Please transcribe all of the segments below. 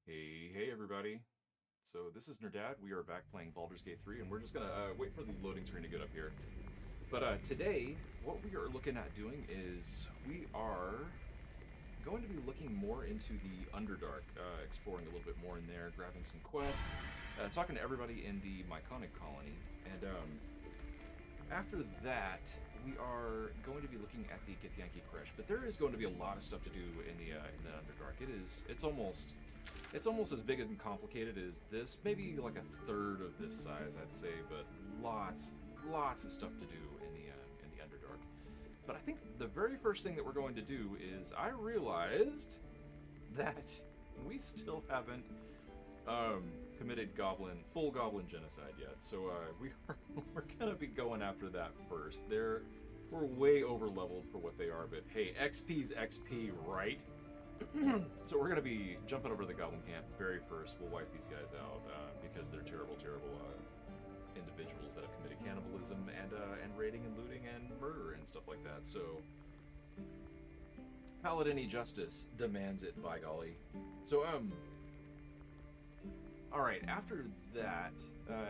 Hey everybody. So this is Nerdad. We are back playing Baldur's Gate 3, and we're just gonna wait for the loading screen to get up here. But today, what we are looking at doing is we are going to be looking more into the Underdark, exploring a little bit more in there, grabbing some quests, talking to everybody in the Myconic colony, and after that, we are going to be looking at the Githyanki Kresh. But there is going to be a lot of stuff to do in the Underdark. It's almost as big and complicated as this, maybe like a third of this size, I'd say, but lots of stuff to do in the Underdark. But I think the very first thing that we're going to do is I realized that we still haven't committed full goblin genocide yet. So we're gonna be going after that first. We're way over leveled for what they are, but hey, XP's XP, right? So we're going to be jumping over to the Goblin Camp very first. We'll wipe these guys out because they're terrible individuals that have committed cannibalism and raiding and looting and murder and stuff like that. So Paladini justice demands it, by golly. So all right. After that,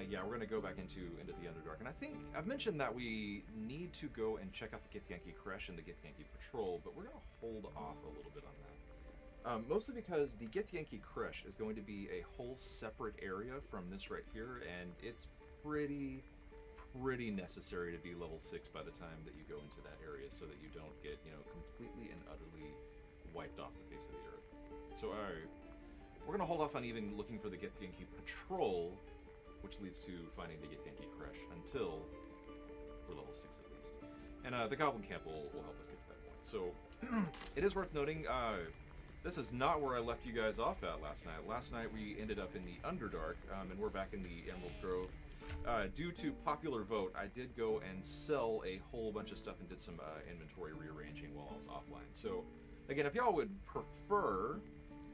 yeah, we're going to go back into the Underdark, and I think I've mentioned that we need to go and check out the Githyanki Kresh and the Githyanki Patrol, but we're going to hold off a little bit on that. Mostly because the Githyanki Kresh is going to be a whole separate area from this right here, and it's pretty necessary to be level 6 by the time that you go into that area so that you don't get, completely and utterly wiped off the face of the earth. So we're going to hold off on even looking for the Githyanki Patrol, which leads to finding the Githyanki Kresh until we're level 6 at least. And the Goblin Camp will help us get to that point. So it is worth noting, this is not where I left you guys off at last night. Last night we ended up in the Underdark, and we're back in the Emerald Grove. Due to popular vote, I did go and sell a whole bunch of stuff and did some inventory rearranging while I was offline. So, again, if y'all would prefer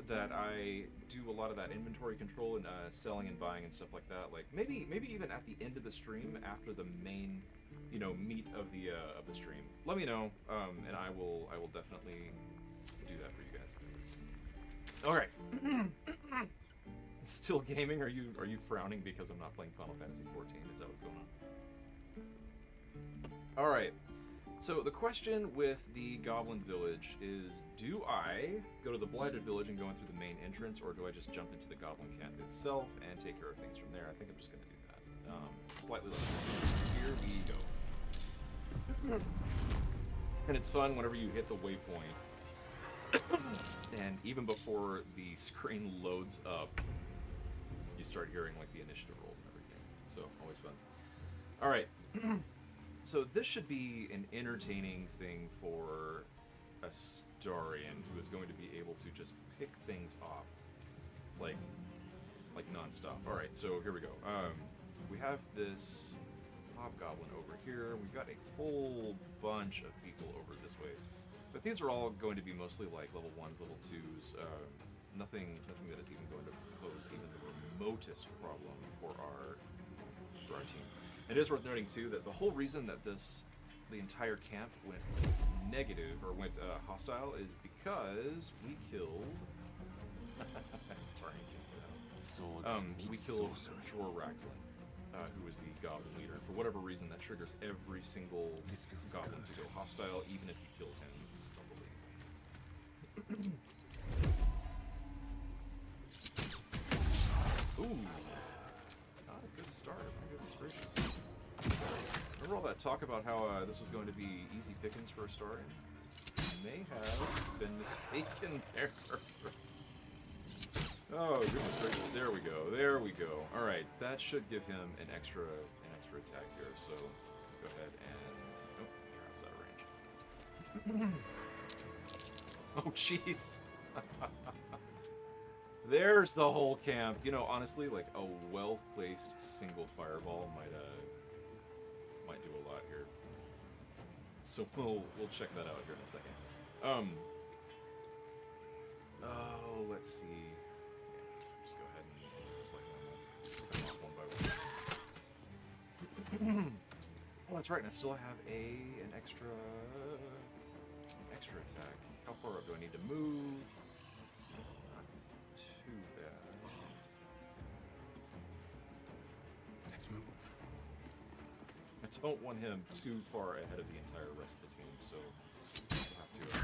that I do a lot of that inventory control and selling and buying and stuff like that, like maybe even at the end of the stream after the main, meat of the stream, let me know, and I will definitely do that for you guys. All right. Still gaming? Are you frowning because I'm not playing Final Fantasy XIV? Is that what's going on? All right. So the question with the Goblin Village is: do I go to the Blighted Village and go in through the main entrance, or do I just jump into the Goblin Camp itself and take care of things from there? I think I'm just going to do that. Slightly less. Here we go. And it's fun whenever you hit the waypoint. And even before the screen loads up, you start hearing like the initiative rolls and everything. So always fun. All right. So this should be an entertaining thing for a Starian who is going to be able to just pick things off like nonstop. All right. So here we go. We have this hobgoblin over here. We've got a whole bunch of people over this way. But these are all going to be mostly like level 1s, level 2s. Nothing that is even going to pose even the remotest problem for our team. It is worth noting too that the whole reason that the entire camp went negative or went hostile is because we killed. We killed Jor Raxlin, who is the goblin leader. For whatever reason, that triggers every single goblin to go hostile, even if you killed him stealthily. Ooh, not a good start. My goodness gracious. Remember all that talk about how this was going to be easy pickings for a start? May have been mistaken there. Oh, goodness gracious. There we go. All right, that should give him an extra attack here. So go ahead and nope, you're outside of range. Oh, jeez. There's the whole camp. Honestly, like a well-placed single fireball might do a lot here. So we'll check that out here in a second. Oh, let's see. Yeah, just go ahead and just like normal. Pick them off one by one. Oh, that's right. And I still have an extra attack. How far up do I need to move? Not too bad. don't want him too far ahead of the entire rest of the team, so we'll have to...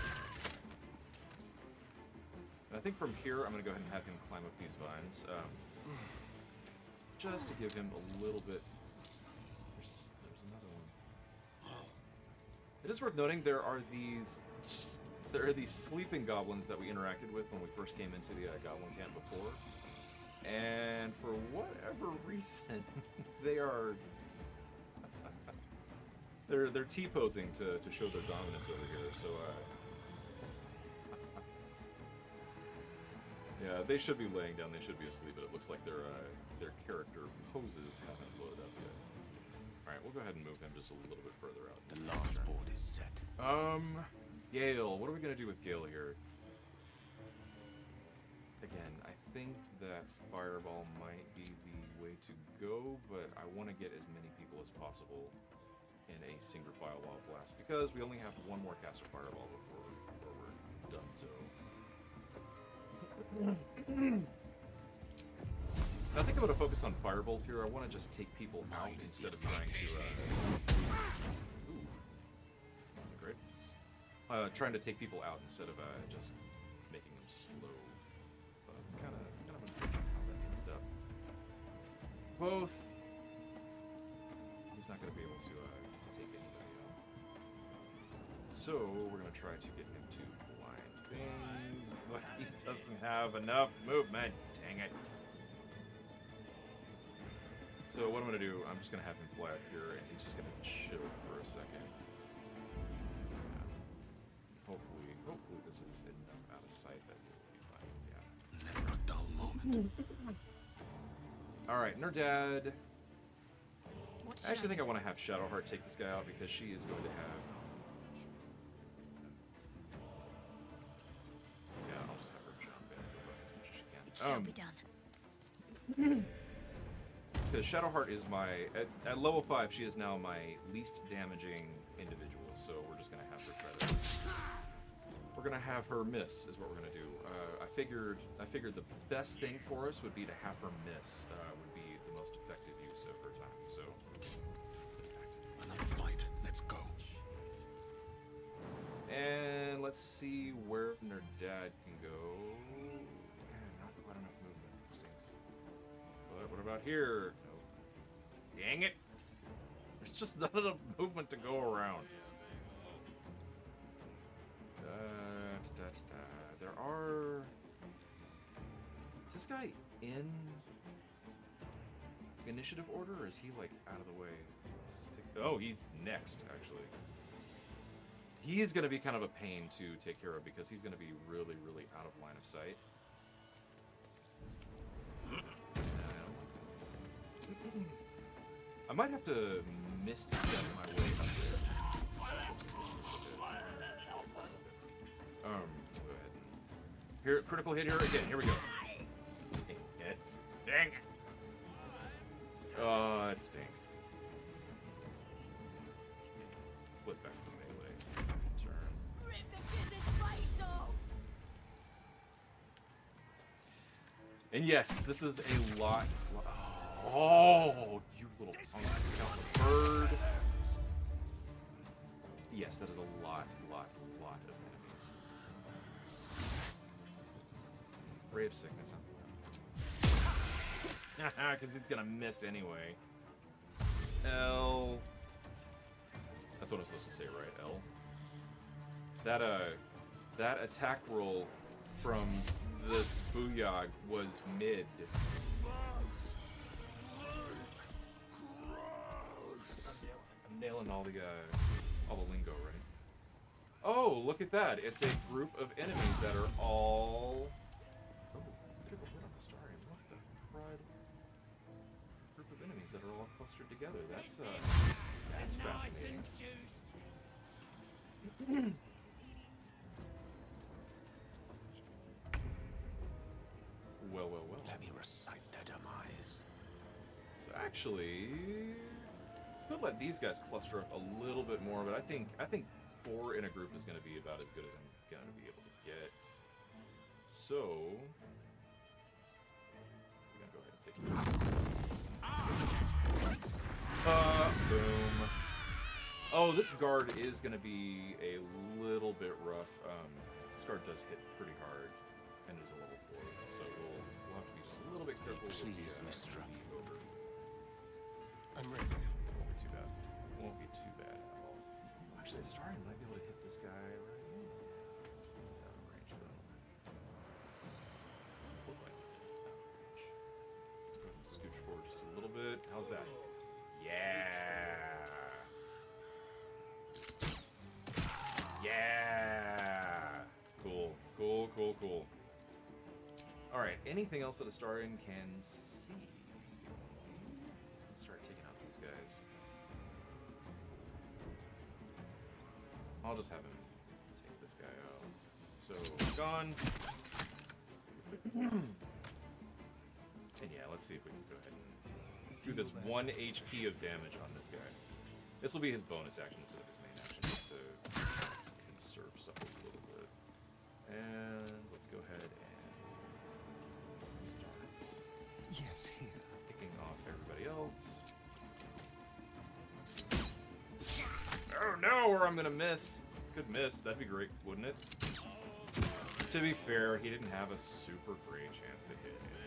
And I think from here, I'm going to go ahead and have him climb up these vines, just to give him a little bit... There's another one. It is worth noting there are these sleeping goblins that we interacted with when we first came into the goblin camp before. And for whatever reason, they're T-posing to show their dominance over here. So yeah, they should be laying down. They should be asleep, but it looks like their character poses haven't loaded up yet. All right, we'll go ahead and move him just a little bit further out. The last board is set. Gale. What are we gonna do with Gale here? Again, I think that Fireball might be the way to go, but I want to get as many people as possible in a single file wall blast because we only have one more cast of Fireball before we're done. So I think I'm gonna focus on Firebolt here. I want to just take people out instead of trying to. Ooh, great. Trying to take people out instead of just making them slow. So it's kind of unfortunate how that ended up. Both. He's not going to be able to take anybody out. So we're going to try to get him to blind things, but he doesn't have enough movement. Dang it. So what I'm going to do, I'm just going to have him fly out here, and he's just going to chill for a second. Hopefully this is enough out of sight that we'll be fine. Yeah. Never a dull moment. Alright, Nerdad. I actually think I want to have Shadowheart take this guy out because she is going to have... Yeah, I'll just have her jump in as much as she can. It shall be done. Because Shadowheart is my... At level 5, she is now my least damaging individual, so we're just going to have her try to... We're gonna have her miss, is what we're gonna do. I figured the best thing for us would be to have her miss. Would be the most effective use of her time. So, another fight. Let's go. Jeez. And let's see where Nerdad can go. Man, not quite enough movement. That stinks. But what about here? Nope. Dang it! There's just not enough movement to go around. There are... Is this guy in initiative order, or is he, like, out of the way? Oh, he's next, actually. He is going to be kind of a pain to take care of, because he's going to be really, really out of line of sight. I might have to misty step my way up there. Go ahead. Here, critical hit here again. Here we go. Dang it. Oh, that stinks. Flip back to melee. Turn. Rip the business face off! And yes, this is a lot. Oh, you little punk. Count the bird. Yes, that is a lot of enemies. Ray of Sickness. Because he's gonna miss anyway. L. That's what I'm supposed to say, right? L. That attack roll from this Booyog was mid. I'm nailing all the lingo, right? Oh, look at that! It's a group of enemies that are all. Oh, critical hit on the Starium. What the crud? Group of enemies that are all clustered together. That's fascinating. Well. Let me recite their demise. So actually, could let these guys cluster up a little bit more, but I think 4 in a group is going to be about as good as I'm going to be able to get. So, we're going to go ahead and take it. Boom. Oh, this guard is going to be a little bit rough. This guard does hit pretty hard and is a level 4, so we'll have to be just a little bit careful with Please, the Mistra. ogre. I'm ready. Won't be too bad. Won't be too bad at all. Actually, Astarion might be able to hit this guy right here. He's out of range, though. Look like out of range. Let's go ahead and scooch forward just a little bit. How's that? Yeah! Yeah! Cool. Cool, cool, cool. Alright, anything else that Astarion can see? Let's start taking out these guys. I'll just have him take this guy out. So, gone. And yeah, let's see if we can go ahead and do this 1 HP of damage on this guy. This will be his bonus action instead of his main action, just to conserve stuff a little bit. And let's go ahead and start Yes, here. picking off everybody else. Oh no, or I'm gonna miss. Could miss, that'd be great, wouldn't it? To be fair, he didn't have a super great chance to hit anyway.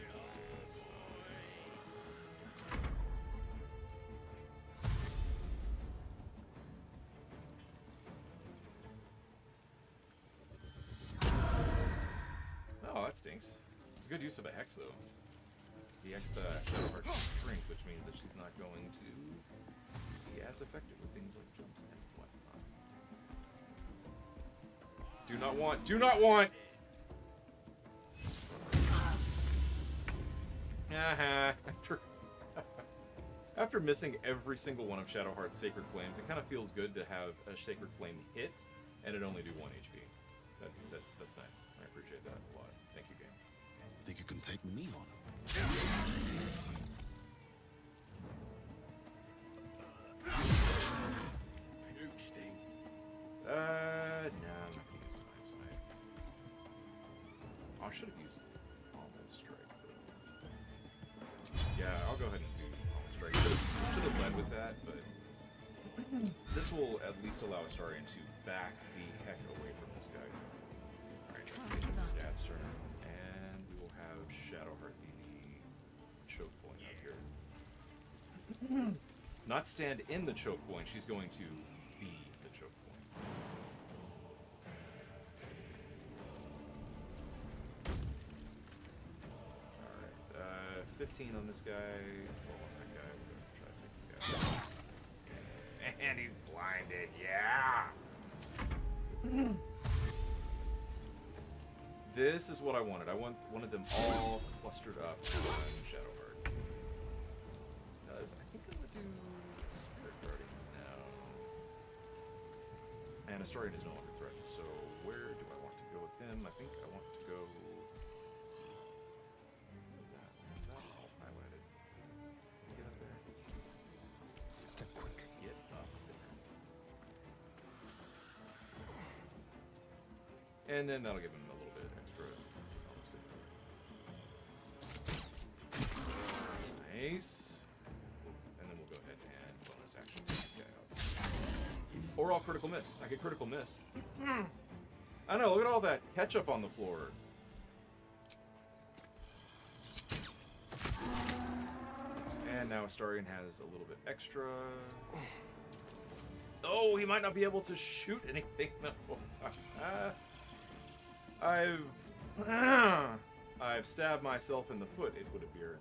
Oh, that stinks. It's a good use of a hex, though. The hexed Shadowheart's strength, which means that she's not going to be as effective with things like jumps and whatnot. Do not want! Do not want! After missing every single one of Shadowheart's Sacred Flames, it kind of feels good to have a Sacred Flame hit, and it only do 1 HP. That's nice. I appreciate that a lot. Thank you, game. Think you can take me on? Nah, I'm not gonna use Divine Smite. Oh, I should have used Almost Strike, though. Yeah, I'll go ahead and do Almost Strike. Should have led with that, but this will at least allow Astarion to back the heck away from this guy. Alright, let's get Nerdad's turn, and we will have Shadowheart be the choke point up here. Not stand in the choke point, she's going to be the choke point. Alright, 15 on this guy, 12 on that guy. We're gonna try to take this guy out. And he's blinded, yeah! This is what I wanted. I wanted them all clustered up on Shadowheart. Because I think I'm gonna do Spirit Guardians now. And Astarion is no longer threatened, so where do I want to go with him? I think I want to go... What is that? Is that all highlighted? Can you get up there? Step quick. Get up there. And then that'll give him a little bit extra. Nice. And then we'll go ahead and bonus action take this guy out. Or I'll critical miss. I get critical miss. I know, look at all that ketchup on the floor. And now Astarion has a little bit extra. Oh, he might not be able to shoot anything though. I've stabbed myself in the foot, it would appear.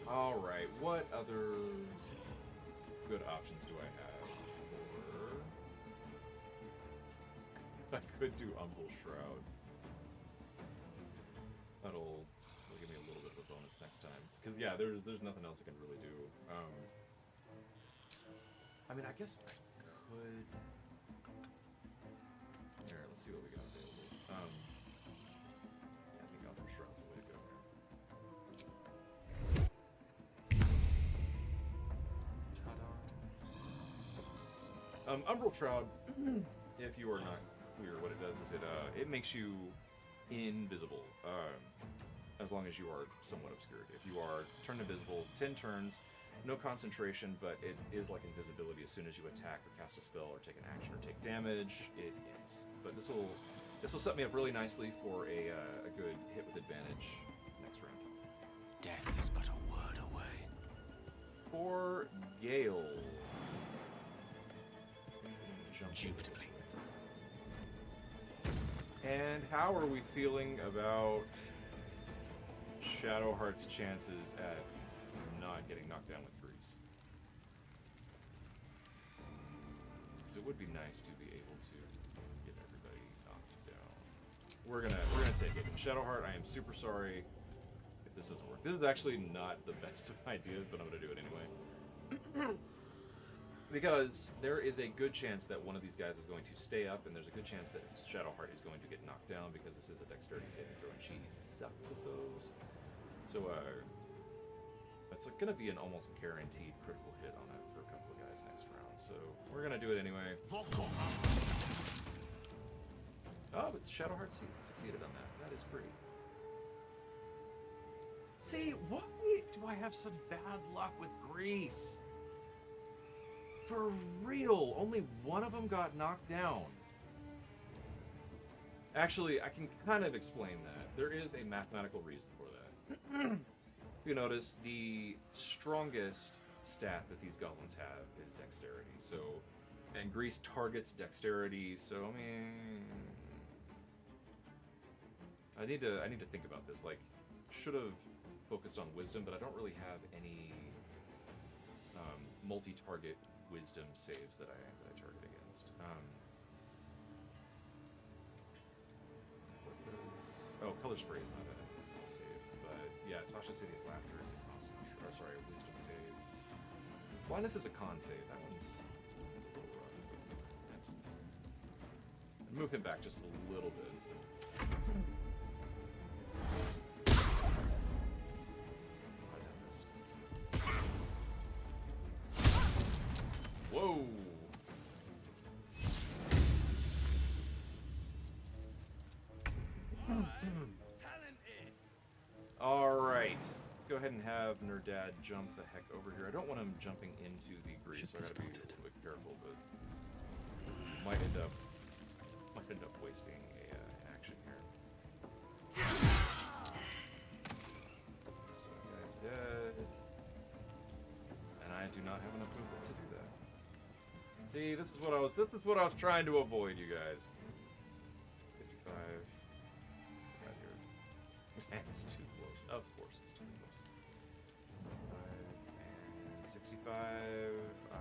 Alright, what other good options do I have? I could do Umbral Shroud. That'll give me a little bit of a bonus next time. Because yeah, there's nothing else I can really do. I mean, I guess I could... Here, let's see what we got available. Yeah, I think Umbral Shroud's the way to go here. Ta-da! Umbral Shroud, if you are not clear, what it does is it makes you invisible, as long as you are somewhat obscured. If you are turned invisible 10 turns, no concentration, but it is like invisibility. As soon as you attack or cast a spell or take an action or take damage, it ends. But this will set me up really nicely for a good hit with advantage next round. Death is but a word away. For Gale. Jump Duped this me. way. And how are we feeling about Shadowheart's chances at not getting knocked down with grease? Because it would be nice to be able to get everybody knocked down. We're gonna take it. Shadowheart, I am super sorry if this doesn't work. This is actually not the best of ideas, but I'm gonna do it anyway. Because there is a good chance that one of these guys is going to stay up, and there's a good chance that Shadowheart is going to get knocked down because this is a dexterity saving throw, and she sucks at those. So, that's going to be an almost guaranteed critical hit on it for a couple of guys next round. So, we're going to do it anyway. Oh, but Shadowheart succeeded on that. That is pretty. See, why do I have such bad luck with grease? For real, only one of them got knocked down. Actually, I can kind of explain that. There is a mathematical reason for that. If you notice, the strongest stat that these goblins have is dexterity. So, and grease targets dexterity. So, I mean, I need to think about this. Like, should have focused on wisdom, but I don't really have any multi-target wisdom saves that I target against. What does... Oh, color spray is not a save, but yeah, Tasha City's laughter is a wisdom save. Blindness is a con save. That one's a little rough. That's... Move him back just a little bit. Whoa! Alright. Let's go ahead and have Nerdad jump the heck over here. I don't want him jumping into the grease, so I gotta be a little bit careful, but might end up wasting an action here. So that guy's dead. And I do not have enough movement to do that. See, this is what I was trying to avoid, you guys. 55. Got here. And it's too close. Of course it's too close. 5 and 65. I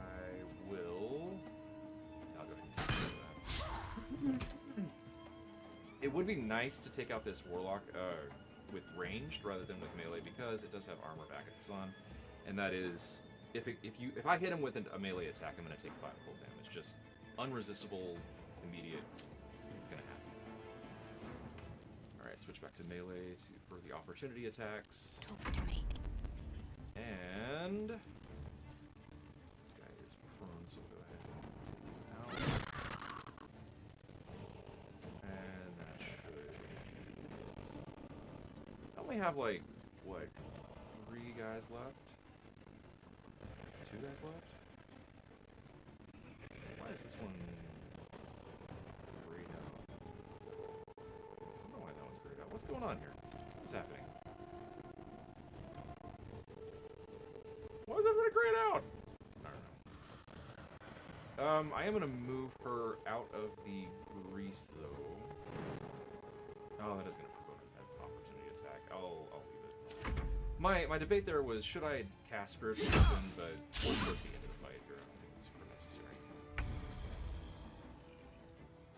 will. I'll go ahead and take care of that. It would be nice to take out this warlock with ranged rather than with melee, because it does have armor backups on, and that is. If I hit him with a melee attack, I'm going to take 5 cold damage. Just unresistible, immediate. It's going to happen. All right, switch back to melee for the opportunity attacks. Talk to me. And this guy is prone, so we'll go ahead and take him out. And that should. I only have like what, 3 guys left. 2 guys left? Why is this one grayed out? I don't know why that one's grayed out. What's going on here? What's happening? Why is everybody grayed out? I don't know. I am gonna move her out of the grease though. Oh, that is gonna provoke an opportunity attack. I'll leave it. My debate there was, should I cast Spiritual Weapon, but we're pushing into the fight here. I don't think it's super necessary.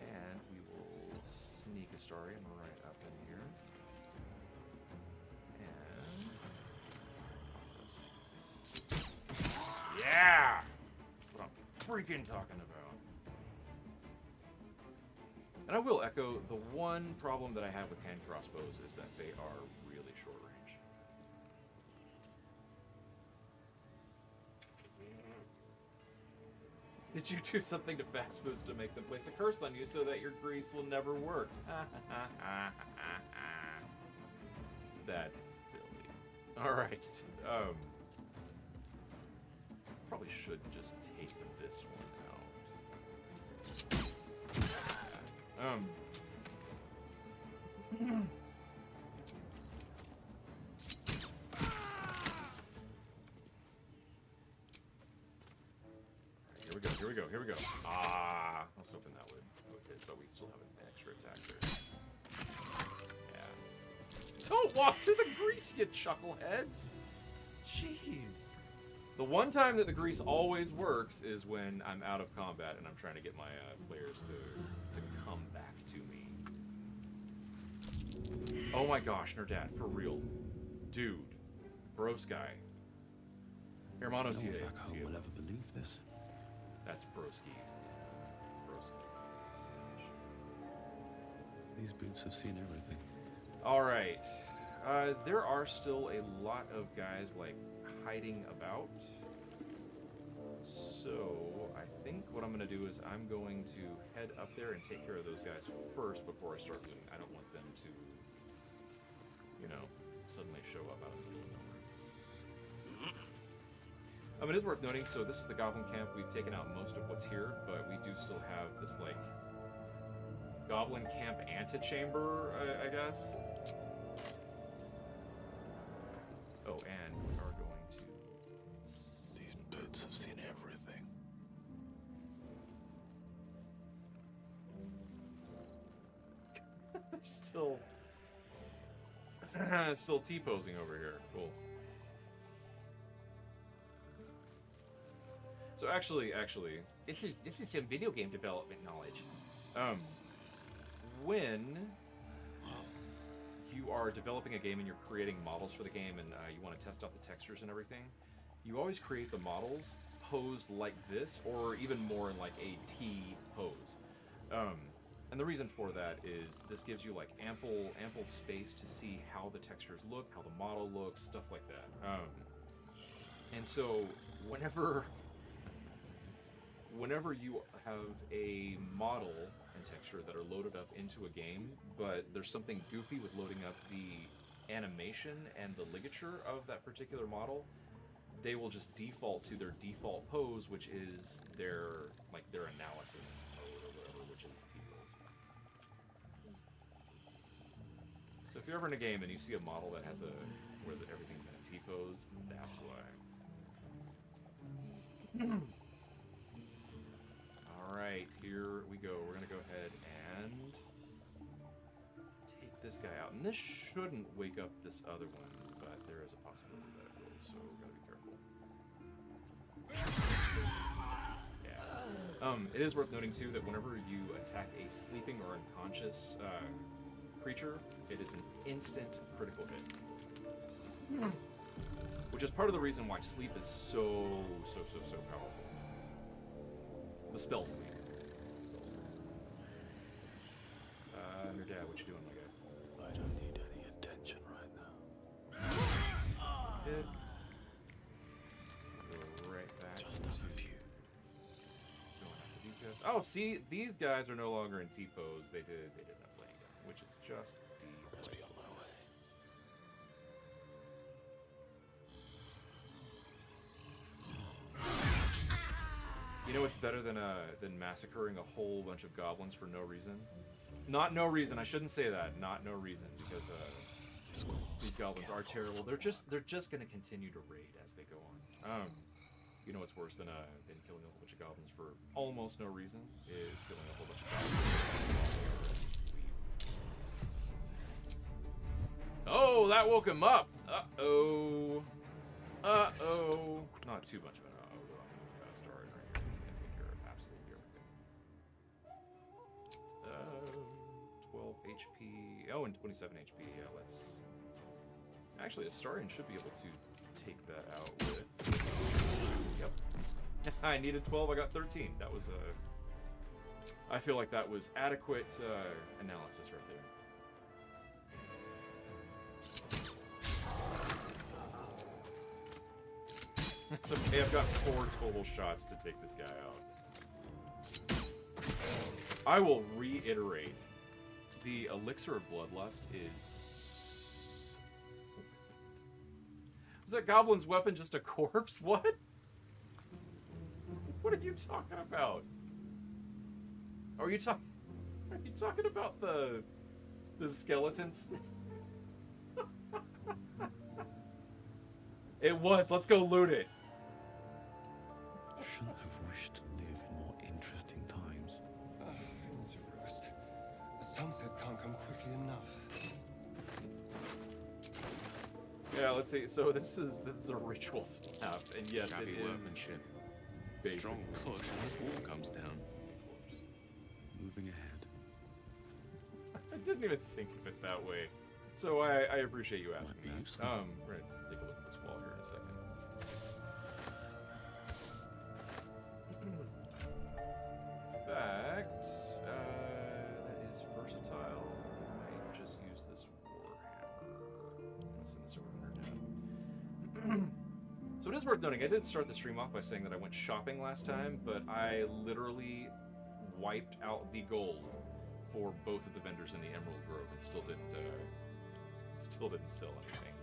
And we will sneak Astarion right up in here. And... yeah! That's what I'm freaking talking about. And I will echo, the one problem that I have with hand crossbows is that they are really short range. Did you do something to fast foods to make them place a curse on you so that your grease will never work? That's silly. Alright. probably should just take this one out. Here we go. Ah, I was hoping that would hit, but we still have an extra attack there. Yeah. Don't walk through the grease, you chuckleheads! Jeez. The one time that the grease always works is when I'm out of combat and I'm trying to get my players to come back to me. Oh my gosh, Nerdad, for real. Dude. Bro Sky. Hermano No one Siete. back home will ever believe this. That's Broski. Broski. These boots have seen everything. Alright. There are still a lot of guys, like, hiding about. So, I think what I'm going to do is I'm going to head up there and take care of those guys first before I start doing. I don't want them to, you know, suddenly show up out of the middle of nowhere. It is worth noting, so this is the Goblin Camp. We've taken out most of what's here, but we do still have this, like, Goblin Camp antechamber, I guess. Oh, and we are going to... These boots have seen everything. They're still T-posing over here. Cool. So actually, this is some video game development knowledge. When you are developing a game and you're creating models for the game and you want to test out the textures and everything, you always create the models posed like this, or even more in like a T pose. And the reason for that is this gives you like ample space to see how the textures look, how the model looks, stuff like that. And so whenever you have a model and texture that are loaded up into a game, but there's something goofy with loading up the animation and the ligature of that particular model, they will just default to their default pose, which is their analysis mode or whatever, which is T-pose. So if you're ever in a game and you see a model that has where everything's in a T-pose, that's why. Alright, here we go. We're going to go ahead and take this guy out. And this shouldn't wake up this other one, but there is a possibility that it will, so we've got to be careful. Yeah. It is worth noting, too, that whenever you attack a sleeping or unconscious creature, it is an instant critical hit. Which is part of the reason why sleep is so powerful. The spell sleep. Nerdad, what you doing, my guy? I don't need any attention right now. Hit. Go right back. Just have a few. Going after these guys. Oh, see, these guys are no longer in T-pose. They did end up laying down, which is just Best be on my way. You know what's better than massacring a whole bunch of goblins for no reason? Not no reason. I shouldn't say that. Not no reason, because these goblins are terrible. They're just gonna continue to raid as they go on. You know what's worse than killing a whole bunch of goblins for almost no reason is killing a whole bunch of goblins. Oh, that woke him up. Uh-oh. Uh-oh. Not too much of an uh-oh. I'm gonna start right here. He's gonna take care of absolutely everything. 12 HP. Oh, and 27 HP. Yeah, let's... Actually, Astarion should be able to take that out with... Yep. I needed 12, I got 13. That was I feel like that was adequate analysis right there. It's okay, I've got 4 total shots to take this guy out. I will reiterate, the Elixir of Bloodlust is... Was that goblin's weapon just a corpse? What? What are you talking about? Are you talking about the skeletons? It was. Let's go loot it. Shouldn't have wished to live in more interesting times. I need to rest. The sunset can't come quickly enough. Yeah, let's see. So this is a ritual staff, and yes, Shabby it is. workmanship. Basically. Strong push and the wall comes down. Moving ahead. I didn't even think of it that way. So I appreciate you asking be that. useful. We're gonna take a look at this wall here in a second. In fact, that is versatile. I might just use this warhammer. Let's send this over to Nerdad. So it is worth noting, I did start the stream off by saying that I went shopping last time, but I literally wiped out the gold for both of the vendors in the Emerald Grove and still didn't sell anything.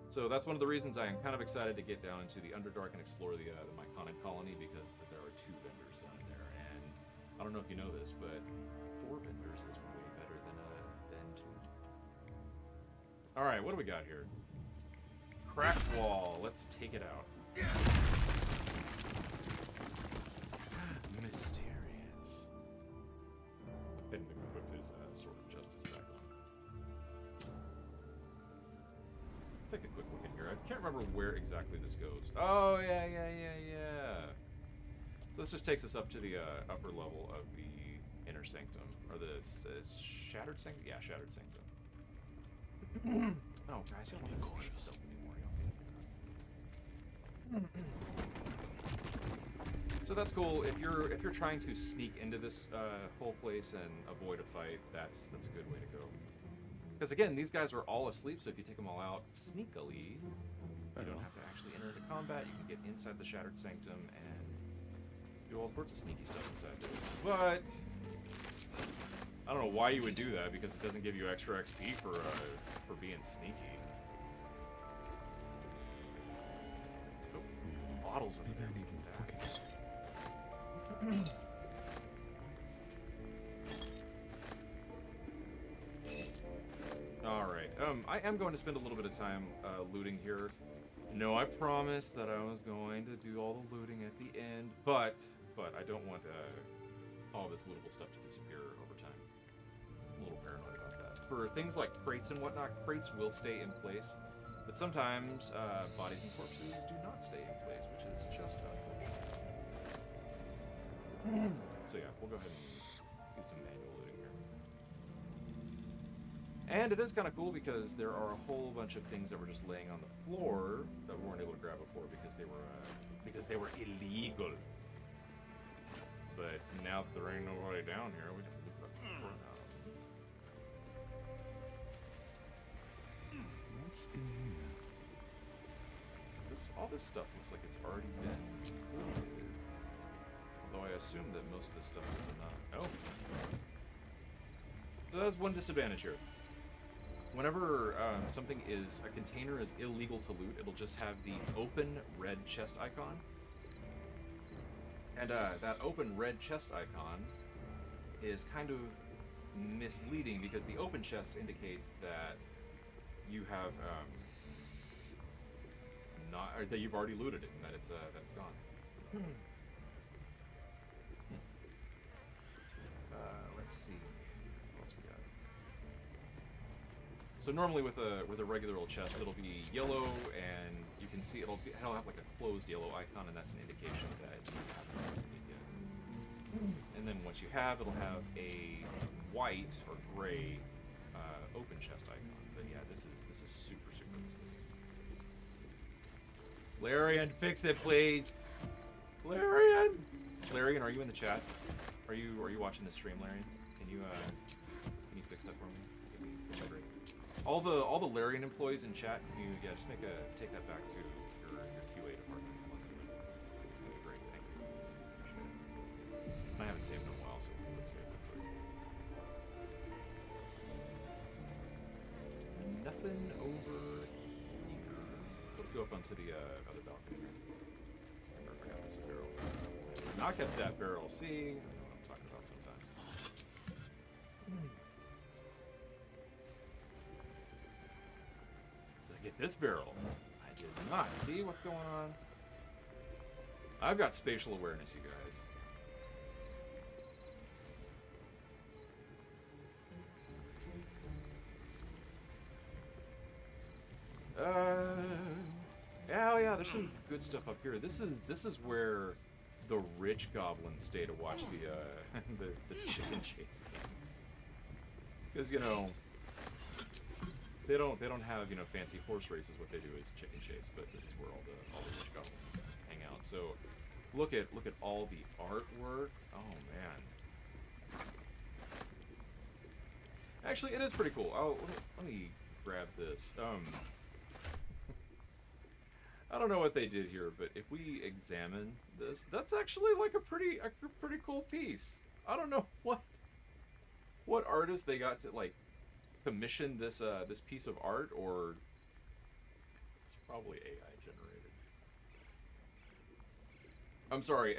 So that's one of the reasons I am kind of excited to get down into the Underdark and explore the Myconic colony, because there are 2 vendors down there, and I don't know if you know this, but 4 vendors is way better than 2. All right, what do we got here? Cracked wall. Let's take it out. Mysterious. And equip his sword of justice back on. Take a quick look in here. I can't remember where exactly this goes. Oh yeah. So this just takes us up to the upper level of the inner sanctum, or the shattered sanctum. Yeah, shattered sanctum. Oh, guys, you don't need cautious stuff anymore. So that's cool. If you're trying to sneak into this whole place and avoid a fight, that's a good way to go. Because again, these guys are all asleep, so if you take them all out sneakily, you don't have to actually enter into combat. You can get inside the Shattered Sanctum and do all sorts of sneaky stuff inside there. But I don't know why you would do that, because it doesn't give you extra XP for being sneaky. Oh, bottles over there. Let's get that. Alright, I am going to spend a little bit of time looting here. No, I promised that I was going to do all the looting at the end, but I don't want all this lootable stuff to disappear over time. I'm a little paranoid about that. For things like crates and whatnot, crates will stay in place, but sometimes bodies and corpses do not stay in place, which is just unfortunate. So yeah, we'll go ahead and do some manual looting here. And it is kind of cool because there are a whole bunch of things that were just laying on the floor that we weren't able to grab before because they were illegal. But now that there ain't nobody down here, we can look at the floor now. What's in here? All this stuff looks like it's already been looted. Although I assume that most of this stuff is not. Oh. So that's one disadvantage here. Whenever a container is illegal to loot, it'll just have the open red chest icon. And that open red chest icon is kind of misleading because the open chest indicates that you have or that you've already looted it and that it's gone. Let's see. What else we got? So normally with a regular old chest, it'll be yellow, and you can see it'll have like a closed yellow icon, and that's an indication that you haven't opened it yet. And then once you have, it'll have a white or gray open chest icon. But yeah, this is super misleading. Larian, fix it, please. Larian, are you in the chat? Are you watching the stream, Larian? Can you fix that for me? That'd be great. All the Larian employees in chat, can you just take that back to your QA department. That'd be great, thank you. Appreciate it. I haven't saved in a while, so we'll save it quick. Nothing over here. So let's go up onto the other balcony. I forgot this barrel. Knock at that barrel. See? I know what I'm talking about sometimes. Did I get this barrel? I did not. See what's going on? I've got spatial awareness, you guys. Yeah, there's some good stuff up here. This is where the rich goblins stay to watch the the chicken chase games. Because you know they don't have fancy horse races. What they do is chicken chase. But this is where all the rich goblins hang out. So look at all the artwork. Oh man. Actually, it is pretty cool. Let me grab this. I don't know what they did here, but if we examine this, that's actually like a pretty cool piece. I don't know what artist they got to like commission this this piece of art, or it's probably AI generated. I'm sorry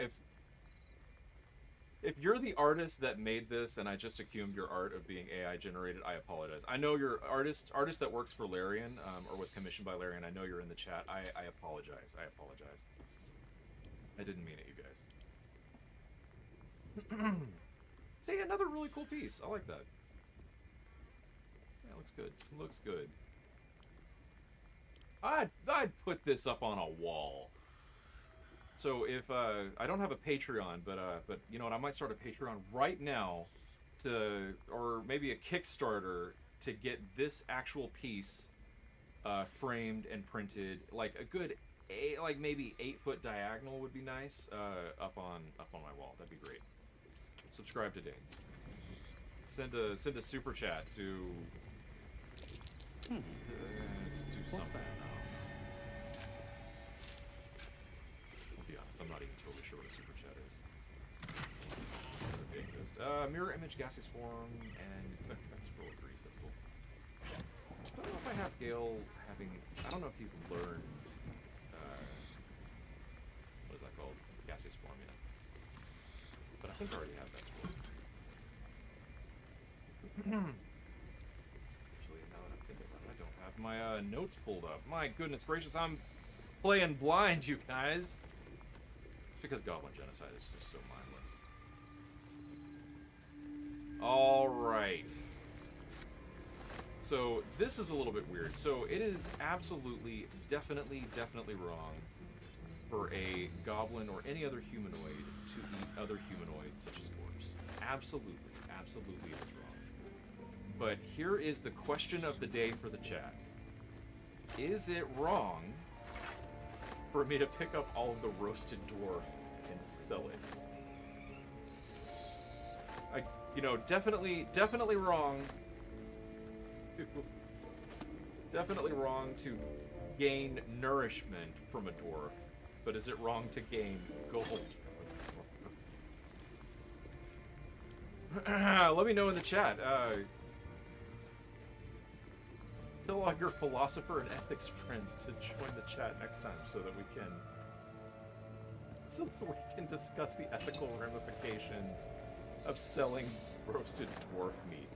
if you're the artist that made this and I just accused your art of being AI generated, I apologize. I know you're artist that works for Larian, or was commissioned by Larian. I know you're in the chat. I apologize. I apologize. I didn't mean it, you guys. See, another really cool piece. I like that. Yeah, looks good. Looks good. I'd put this up on a wall. So if I don't have a Patreon, but you know what, I might start a Patreon right now or maybe a Kickstarter to get this actual piece framed and printed, like a good like maybe 8-foot diagonal would be nice, up on my wall. That'd be great. Subscribe today. Send a super chat to let's do something. I'm not even totally sure what a super chat is. They exist. Mirror image, gaseous form, and that's scroll of grease. That's cool. I don't know if I have Gale having. I don't know if he's learned. What is that called? Gaseous form yet. But I think I already have that scroll. Actually, now that I'm thinking about it, I don't have my notes pulled up. My goodness gracious, I'm playing blind, you guys. Because Goblin Genocide is just so mindless. Alright. So, this is a little bit weird. So, it is absolutely, definitely wrong for a goblin or any other humanoid to eat other humanoids such as dwarves. Absolutely it is wrong. But here is the question of the day for the chat. Is it wrong for me to pick up all of the roasted dwarf and sell it? Definitely wrong. Definitely wrong to gain nourishment from a dwarf, but is it wrong to gain gold from a dwarf? Let me know in the chat. Tell all your philosopher and ethics friends to join the chat next time so that we can discuss the ethical ramifications of selling roasted dwarf meat.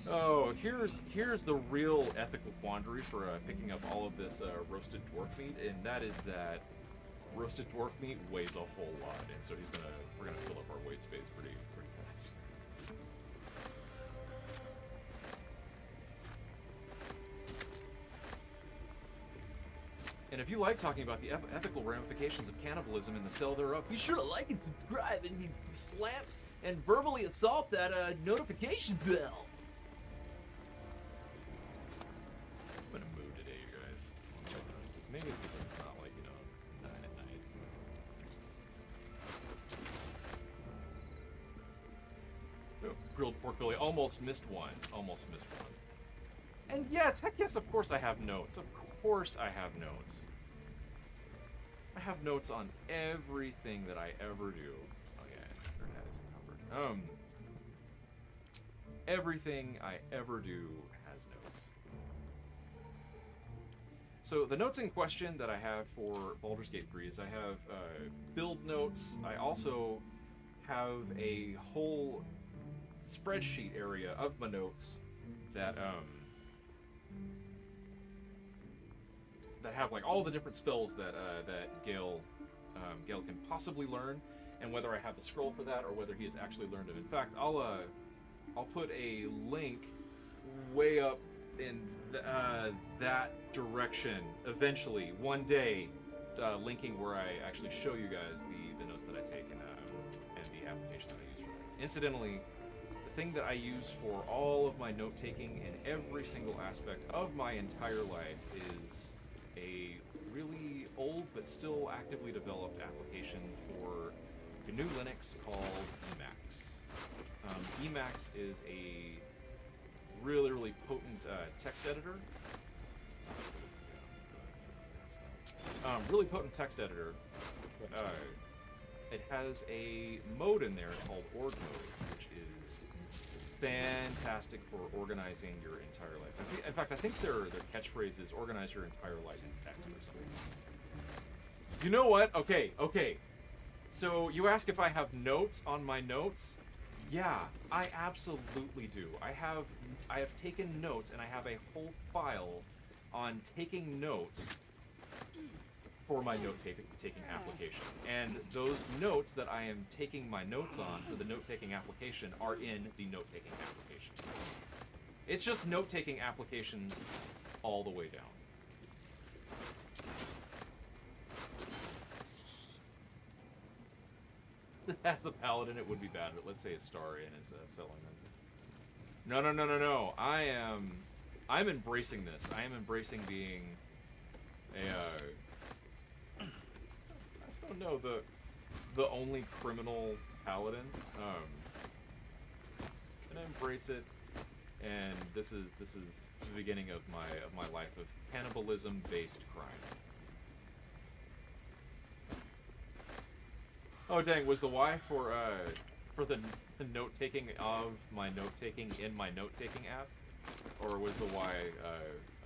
Oh, here's the real ethical quandary for picking up all of this roasted dwarf meat, and that is that roasted dwarf meat weighs a whole lot, and so we're gonna fill up our weight space pretty fast. And if you like talking about the ethical ramifications of cannibalism and the sell thereof, be sure to like and subscribe and slap and verbally assault that notification bell. I'm in a mood today, you guys. Maybe it's because it's not like, 9 at night. Oh, grilled pork belly. Almost missed one. And yes, heck yes, of course I have notes. Of course I have notes. I have notes on everything that I ever do. Oh yeah, Nerdad is encumbered. Everything I ever do has notes. So the notes in question that I have for Baldur's Gate 3 is I have build notes. I also have a whole spreadsheet area of my notes that that have like all the different spells that Gale can possibly learn, and whether I have the scroll for that or whether he has actually learned it. In fact, I'll put a link way up in that direction eventually one day, linking where I actually show you guys the notes that I take and the application that I use for that. Incidentally, the thing that I use for all of my note taking in every single aspect of my entire life is a really old but still actively developed application for GNU Linux called Emacs. Emacs is a really potent text editor. Really potent text editor. It has a mode in there called org mode, which is fantastic for organizing your entire life. In fact, I think their catchphrase is organize your entire life in text or something. You know what? Okay. So you ask if I have notes on my notes? Yeah, I absolutely do. I have taken notes, and I have a whole file on taking notes for my note-taking application. And those notes that I am taking my notes on for the note-taking application are in the note-taking application. It's just note-taking applications all the way down. As a paladin, it would be bad, but let's say Astarion is selling them. No. I'm embracing this. I am embracing being a, I don't know, the only criminal paladin. And I embrace it, and this is the beginning of my life of cannibalism-based crime. Oh dang! Was the Y for the note-taking of my note-taking in my note-taking app, or was the Y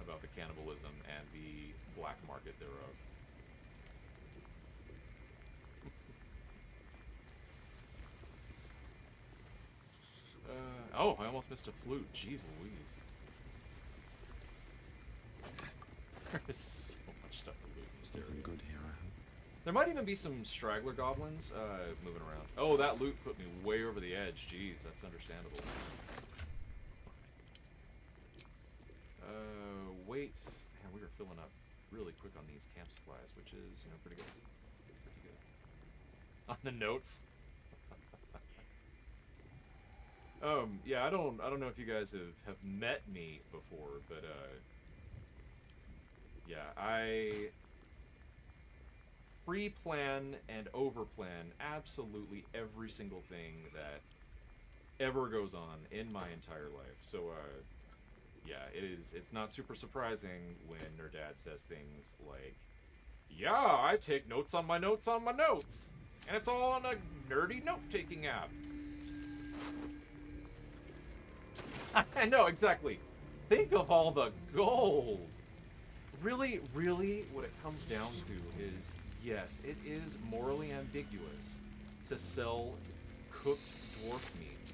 about the cannibalism and the black market thereof? Oh, I almost missed a flute. Jeez Louise. There's so much stuff to loot in this area. Something good here, I hope. There might even be some straggler goblins moving around. Oh, that loot put me way over the edge. Jeez, that's understandable. Wait. Man, we are filling up really quick on these camp supplies, which is, you know, pretty good. Pretty good. On the notes. Yeah, I don't know if you guys have met me before, but yeah, I pre-plan and over-plan absolutely every single thing that ever goes on in my entire life. So yeah, it's not super surprising when Nerdad says things like, yeah, I take notes on my notes on my notes, and it's all on a nerdy note-taking app. I know, exactly. Think of all the gold. Really, what it comes down to is, yes, it is morally ambiguous to sell cooked dwarf meat.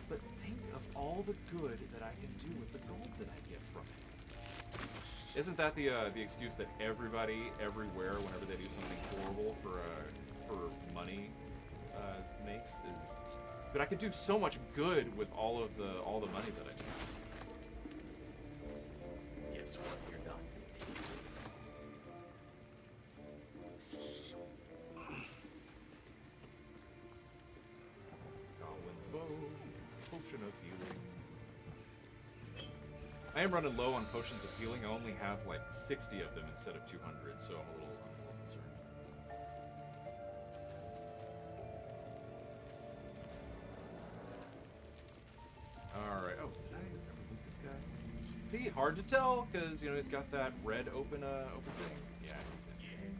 But think of all the good that I can do with the gold that I get from it. Isn't that the excuse that everybody, everywhere, whenever they do something horrible for money, makes is? But I could do so much good with all the money that I make. Guess what? You're done. Goblin bow, potion of healing. I am running low on potions of healing. I only have like 60 of them instead of 200, so I'm a little concerned. Alright, oh, did I loot this guy? Be hard to tell, because, you know, he's got that red open thing. Yeah, he's in.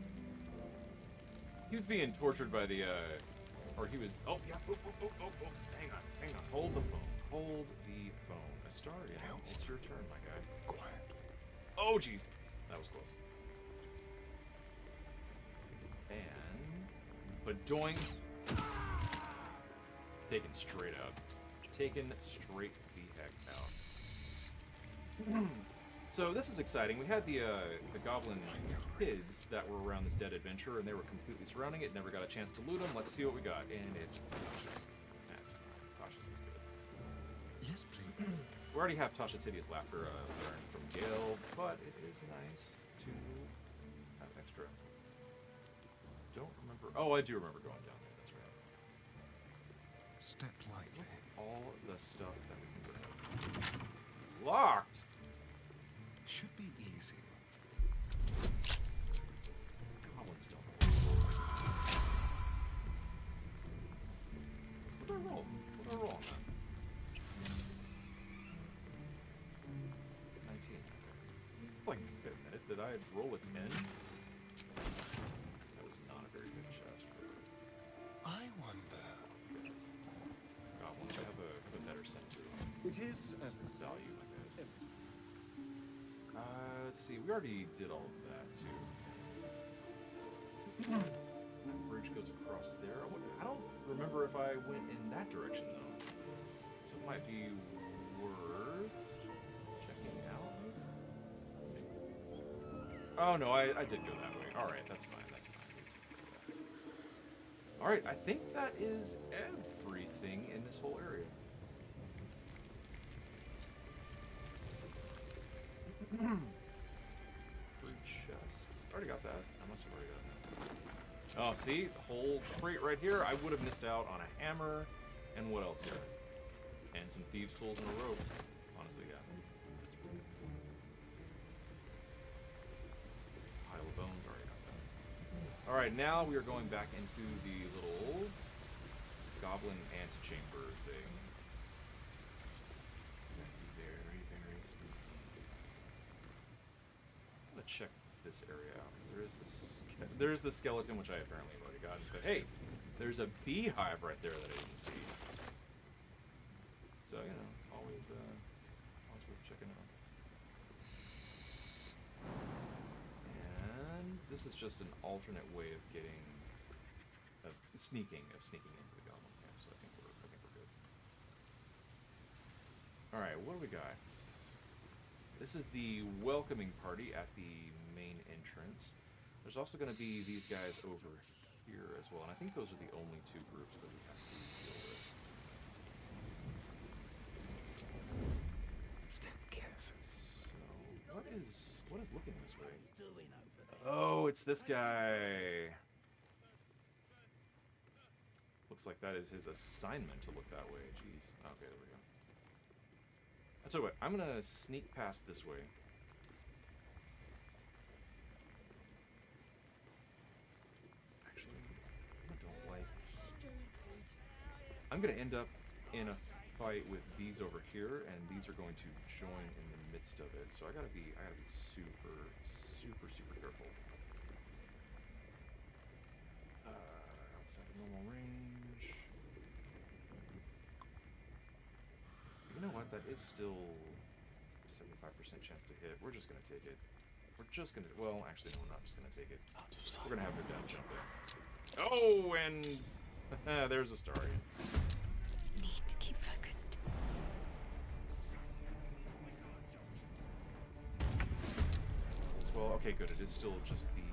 He was being tortured by the, or he was, oh, yeah, oh, hang on, hold the phone. Astarion, it's your turn, my guy. Quietly. Oh, jeez. That was close. And... But doing... Taken straight out. Taken straight the heck out. So this is exciting. We had the goblin kids that were around this dead adventure, and they were completely surrounding it. Never got a chance to loot them. Let's see what we got. And it's Tasha's. That's fine. Tasha's is good. Yes, please. We already have Tasha's Hideous Laughter learned from Gale, but it is nice to have extra. Don't remember. Oh, I do remember going down there. That's right. Step lightly. All the stuff that we can grab. Locked! Should be easy. Goblin stealth. What did I roll? What did I roll on that? 19. Like, wait a minute, did I roll a 10? That was not a very good chest for I wonder. goblins. I have a better sense of It is as the value, I guess. Let's see, we already did all of that, too. That bridge goes across there. I don't remember if I went in that direction, though. So it might be worth checking out. Maybe. Oh, no, I did go that way. Alright, that's fine, that's fine. Alright, I think that is everything in this whole area. Blue chest. Already got that. I must have already got that. Oh, see? The whole crate right here. I would have missed out on a hammer. And what else here? And some thieves' tools and a rope. Honestly, yeah. That's pretty good. Pile of bones. Already got that. Alright, now we are going back into the little goblin antechamber thing. Very, very spooky. I'm gonna check this area out because there's the skeleton, which I apparently have already gotten. But hey, there's a beehive right there that I didn't see. So you know, always worth checking out. And this is just an alternate way of getting, sneaking into the goblin camp. So I think we're good. All right, what do we got? This is the welcoming party at the main entrance. There's also going to be these guys over here as well, and I think those are the only two groups that we have to deal with. Stand careful. So, what is looking this way? Oh, it's this guy. Looks like that is his assignment to look that way. Jeez. Okay, there we go. I'll tell you what, I'm gonna sneak past this way. Actually, I don't like... I'm gonna end up in a fight with these over here, and these are going to join in the midst of it. So I gotta be super, super, super careful. Outside of normal range. You know what? That is still a 75% chance to hit. We're just gonna take it. Well, actually, no, we're not just gonna take it. We're gonna have her down jump in. Oh, and there's a star. Need to keep focused. Well, okay, good. It is still just the...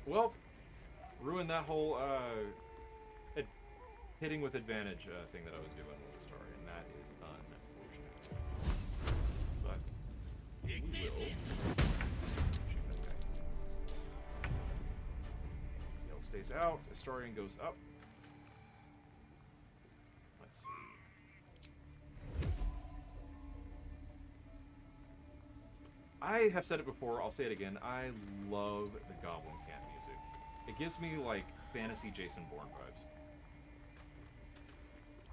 Well, ruined that whole hitting with advantage thing that I was doing with the star, and that is unfortunate. But we will shoot that guy. Yell stays out. Astarion goes up. Let's see. I have said it before. I'll say it again. I love the Goblin Camp music. It gives me like fantasy Jason Bourne vibes.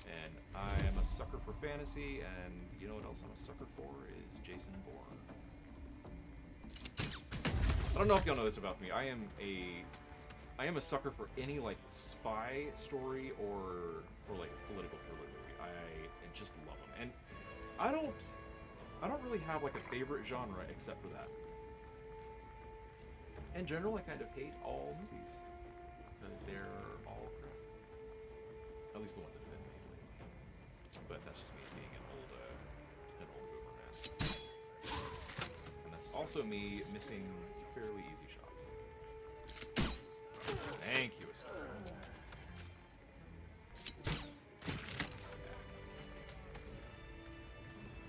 And I am a sucker for fantasy, and you know what else I'm a sucker for is Jason Bourne. I don't know if y'all know this about me. I am a sucker for any like spy story or like political thriller movie. I just love them. And I don't I don't really have like a favorite genre except for that. In general, I kind of hate all movies because they're all crap. At least the ones that have been made lately. But that's just me being an old boomer man. And that's also me missing fairly easy shots. Thank you, Esther.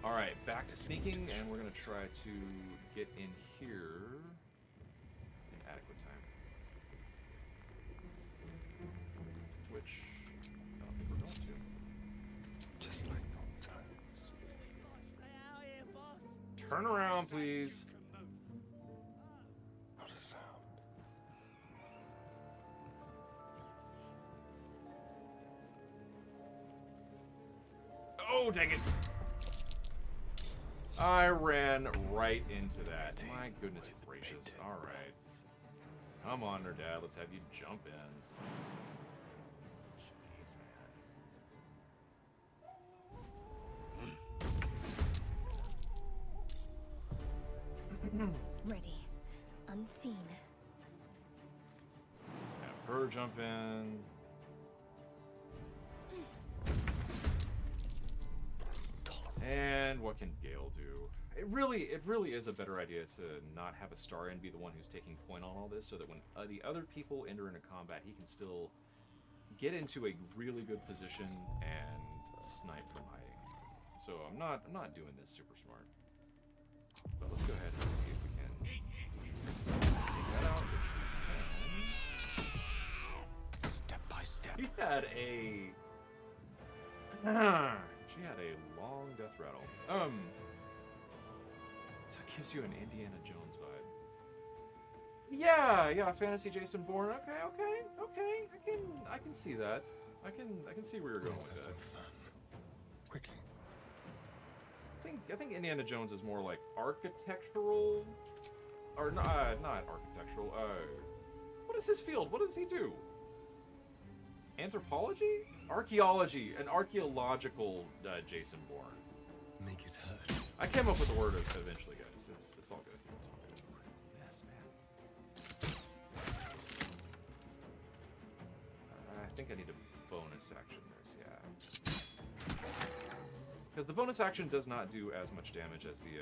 All right, back to sneaking, and we're gonna try to get in here in adequate time. Which I don't think we're going to. Just like old times. Turn around, please. Not a sound. Oh, dang it! I ran right into that. My goodness gracious. All right. Come on, Nerdad. Let's have you jump in. Jeez, man. Ready. Unseen. Have her jump in. And what can Gale do? It really is a better idea to not have a Starion be the one who's taking point on all this, so that when the other people enter into combat, he can still get into a really good position and snipe from hiding. So I'm not doing this super smart. But let's go ahead and see if we can take that out, which we can. Step by step. He had a she had a long death rattle. So it gives you an Indiana Jones vibe. Yeah, fantasy Jason Bourne. Okay. I can see that. I can see where you're going with Let's have that. some fun. Quickly. I think Indiana Jones is more like architectural, or not architectural. What is his field? What does he do? Anthropology? Archaeology. An archaeological Jason Bourne. Make it hurt. I came up with the word eventually, guys. It's all good. It's all good. Yes, man. I think I need a bonus action this, yeah. Because the bonus action does not do as much damage as the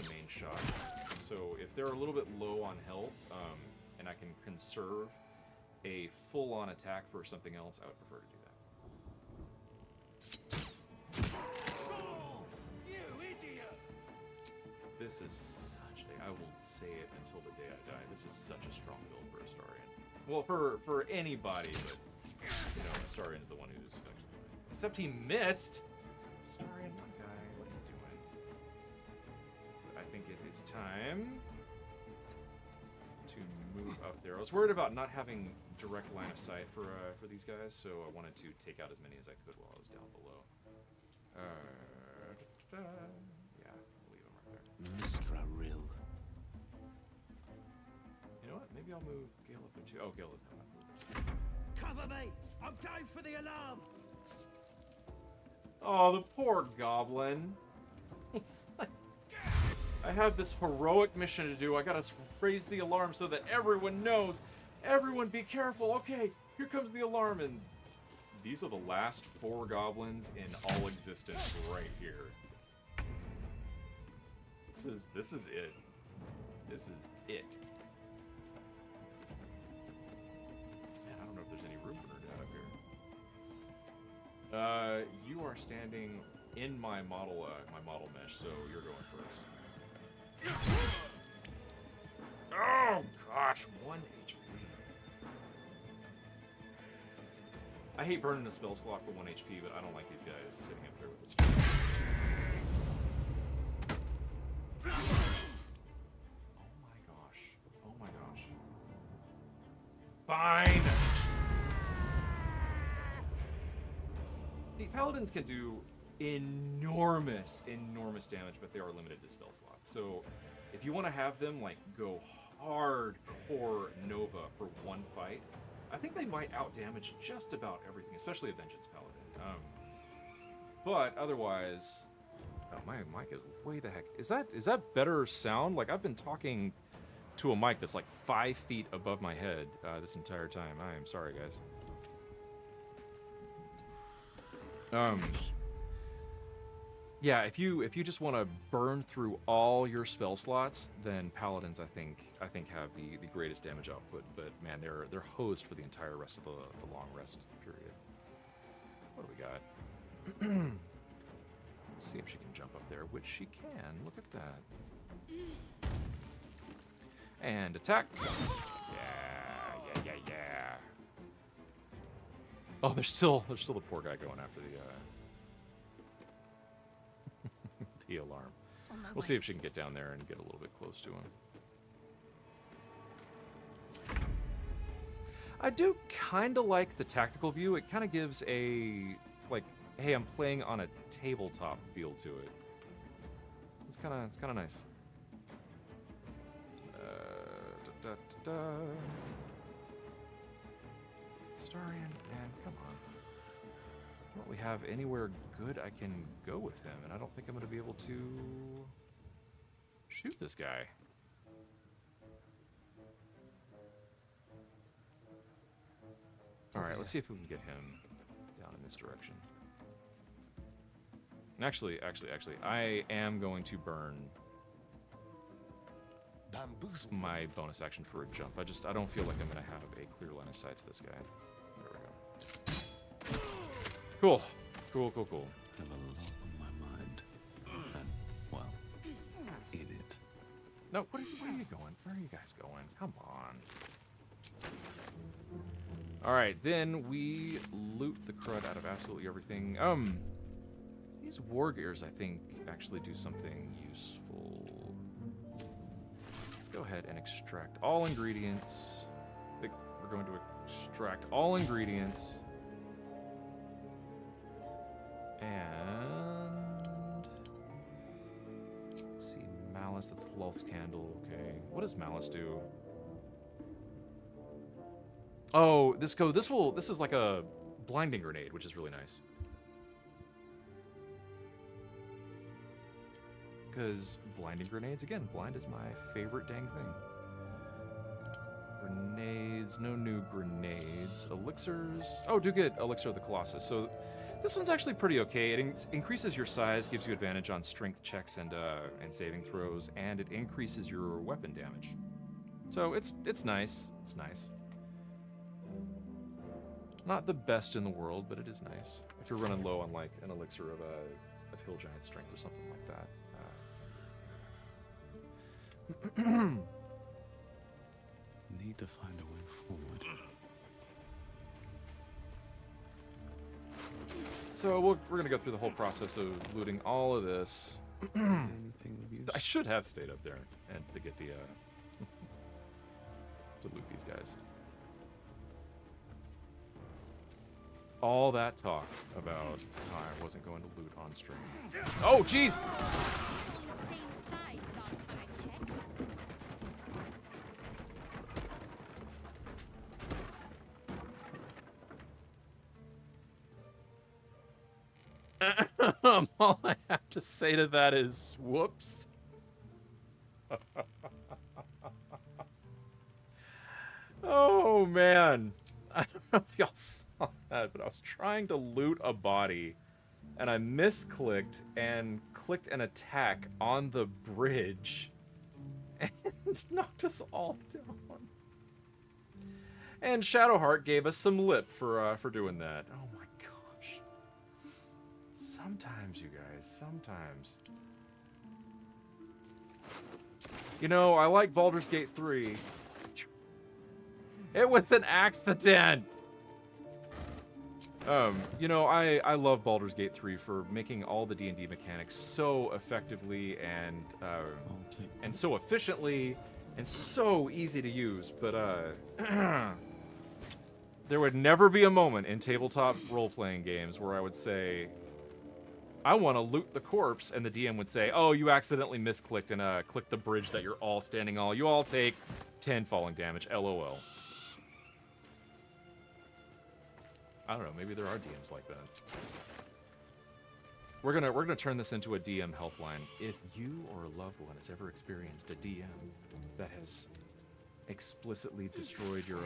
main shot. So if they're a little bit low on health, and I can conserve a full-on attack for something else, I would prefer to do that. This is such a, I will say it until the day I die, this is such a strong build for Astarion. Well, for anybody, but, you know, Astarion's the one who's actually doing it. Except he missed! Astarion, my guy, what are you doing? But I think it is time to move up there. I was worried about not having direct line of sight for these guys, so I wanted to take out as many as I could while I was down below. Yeah, I'll leave him right there. Mistra Rill. You know what? Maybe I'll move Gale up there too. Oh, Gale is not. Cover me! I'm going for the alarm! Oh, the poor goblin. He's like, I have this heroic mission to do. I gotta raise the alarm so that everyone knows. Everyone be careful. Okay, here comes the alarm. And these are the last 4 goblins in all existence right here. This is it. This is it. Man, I don't know if there's any room for Nerdad up here. You are standing in my model mesh, so you're going first. Oh gosh, 1 HP. I hate burning a spell slot for 1 HP, but I don't like these guys sitting up there with the spell. Oh my gosh. Fine! The paladins can do enormous damage, but they are limited to spell slots. So if you want to have them like go hardcore Nova for 1 fight, I think they might outdamage just about everything, especially a Vengeance Paladin. But otherwise, Oh, my mic is way the heck. Is that better sound? Like, I've been talking to a mic that's like 5 feet above my head this entire time. I am sorry, guys. Yeah, if you just want to burn through all your spell slots, then paladins I think have the greatest damage output. But man, they're hosed for the entire rest of the long rest period. What do we got? Let's see if she can jump up there, which she can. Look at that. And attack. Yeah. Oh, there's still the poor guy going after the the alarm. We'll see if she can get down there and get a little bit close to him. I do kind of like the tactical view. It kind of gives a, like, hey, I'm playing on a tabletop feel to it. It's kind of nice. Starian, man, come on. Don't we have anywhere good I can go with him? And I don't think I'm going to be able to shoot this guy. Alright, let's see if we can get him down in this direction. Actually, I am going to burn my bonus action for a jump. I don't feel like I'm going to have a clear line of sight to this guy. There we go. Cool. I have a lot on my mind. And, well, in it. No, where are you going? Where are you guys going? Come on. Alright, then we loot the crud out of absolutely everything. These war gears, I think, actually do something useful. Let's go ahead and extract all ingredients. I think we're going to extract all ingredients. And let's see, Malice, that's Lulth's Candle, okay. What does Malice do? Oh, this is like a blinding grenade, which is really nice. Because blinding grenades, again, blind is my favorite dang thing. Grenades, no new grenades. Elixirs, oh, do get Elixir of the Colossus. So this one's actually pretty okay. It increases your size, gives you advantage on strength checks and saving throws, and it increases your weapon damage. So it's nice. It's nice. Not the best in the world, but it is nice. If you're running low on like an elixir of hill giant strength or something like that. Need to find a way forward. So we're gonna go through the whole process of looting all of this. Anything of use? I should have stayed up there and to get the to loot these guys. All that talk about how I wasn't going to loot on stream. Oh, jeez! All I have to say to that is, whoops. Oh, man. I don't know if y'all saw that, but I was trying to loot a body, and I misclicked and clicked an attack on the bridge, and knocked us all down. And Shadowheart gave us some lip for doing that. Oh my gosh. Sometimes, you guys, sometimes. You know, I like Baldur's Gate 3. It with an accident. You know, I love Baldur's Gate 3 for making all the D&D mechanics so effectively and so efficiently and so easy to use. But there would never be a moment in tabletop role-playing games where I would say, I want to loot the corpse, and the DM would say, oh, you accidentally misclicked and clicked the bridge that you're all standing on. You all take 10 falling damage, LOL. I don't know, maybe there are DMs like that. We're gonna turn this into a DM helpline. If you or a loved one has ever experienced a DM that has explicitly destroyed your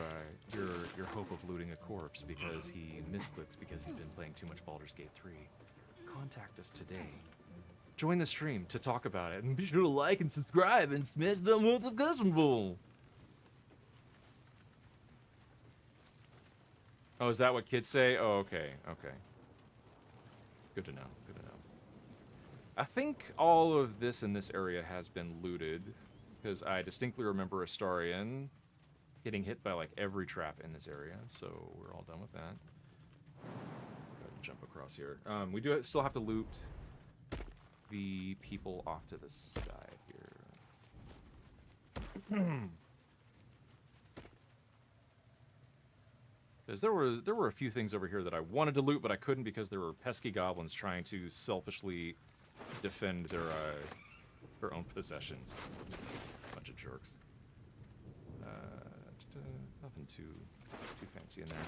hope of looting a corpse because he misclicks because he's been playing too much Baldur's Gate 3, contact us today. Join the stream to talk about it, and be sure to like and subscribe and smash the notification bell. Oh, is that what kids say? Oh, okay, okay. Good to know. Good to know. I think all of this in this area has been looted, because I distinctly remember Astarion getting hit by like every trap in this area, so we're all done with that. Go ahead and jump across here. We do still have to loot the people off to the side here. Because there were a few things over here that I wanted to loot, but I couldn't because there were pesky goblins trying to selfishly defend their own possessions. Bunch of jerks. Nothing too fancy in there.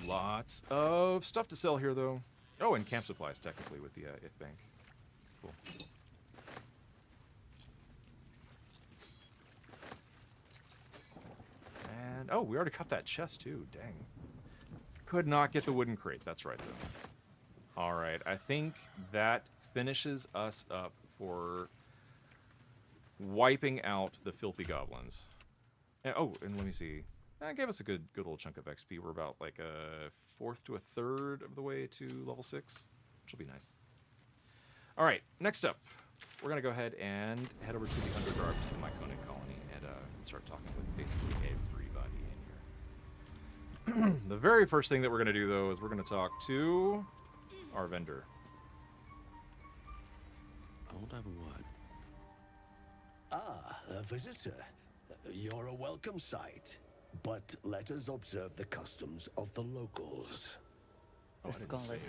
Lots of stuff to sell here, though. Oh, and camp supplies, technically, with the if bank. Cool. And, oh, we already cut that chest, too. Dang. Could not get the wooden crate. That's right, though. All right, I think that finishes us up for wiping out the filthy goblins. And, oh, and let me see. That gave us a good little chunk of XP. We're about like a fourth to a third of the way to level 6, which will be nice. All right, next up, we're gonna go ahead and head over to the Underdark, to the Myconic colony, and start talking with basically everybody in here. The very first thing that we're gonna do, though, is we're gonna talk to our vendor. I won't have a word. Ah, a visitor. You're a welcome sight. But let us observe the customs of the locals. The scholar's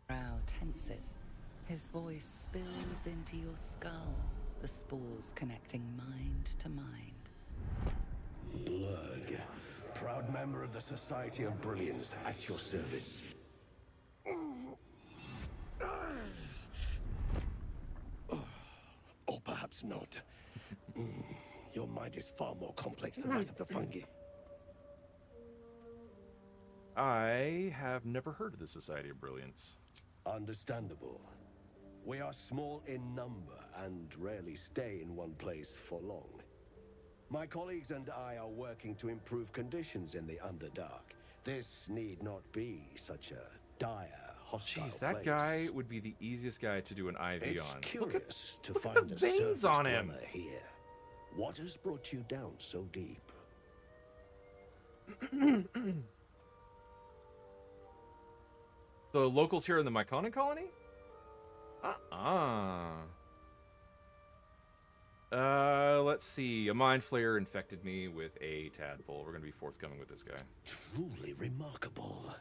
brow tenses. His voice spills into your skull, the spores connecting mind to mind. Blurg, proud member of the Society of Brilliance, at your service. Or perhaps not. Your mind is far more complex than that of the fungi. I have never heard of the Society of Brilliance. Understandable. We are small in number and rarely stay in one place for long. My colleagues and I are working to improve conditions in the Underdark. This need not be such a dire, hostile Jeez, that place. guy would be the easiest guy to do an IV It's on. curious to look find at the a veins surface on him. dweller here. What has brought you down so deep? The locals here in the Myconic colony? Let's see. A mind flayer infected me with a tadpole. We're gonna be forthcoming with this guy. Truly remarkable.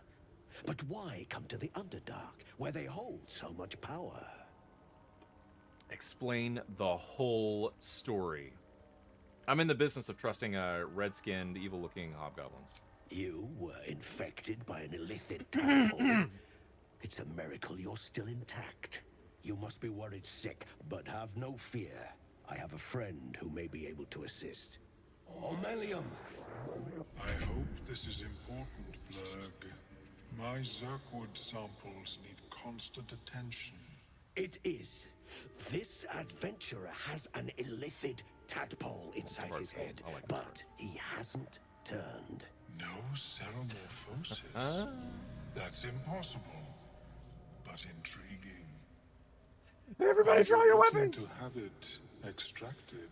But why come to the Underdark, where they hold so much power? Explain the whole story. I'm in the business of trusting red-skinned, evil-looking hobgoblins. You were infected by an illicit tadpole. It's a miracle you're still intact. You must be worried sick, but have no fear. I have a friend who may be able to assist. Omelium! I hope this is important, Blurg. My Zerkwood samples need constant attention. It is. This adventurer has an illicit tadpole inside his head, I like that but he hasn't turned. No ceremorphosis. That's impossible, but intriguing. Everybody, draw your Looking weapons! to have it extracted.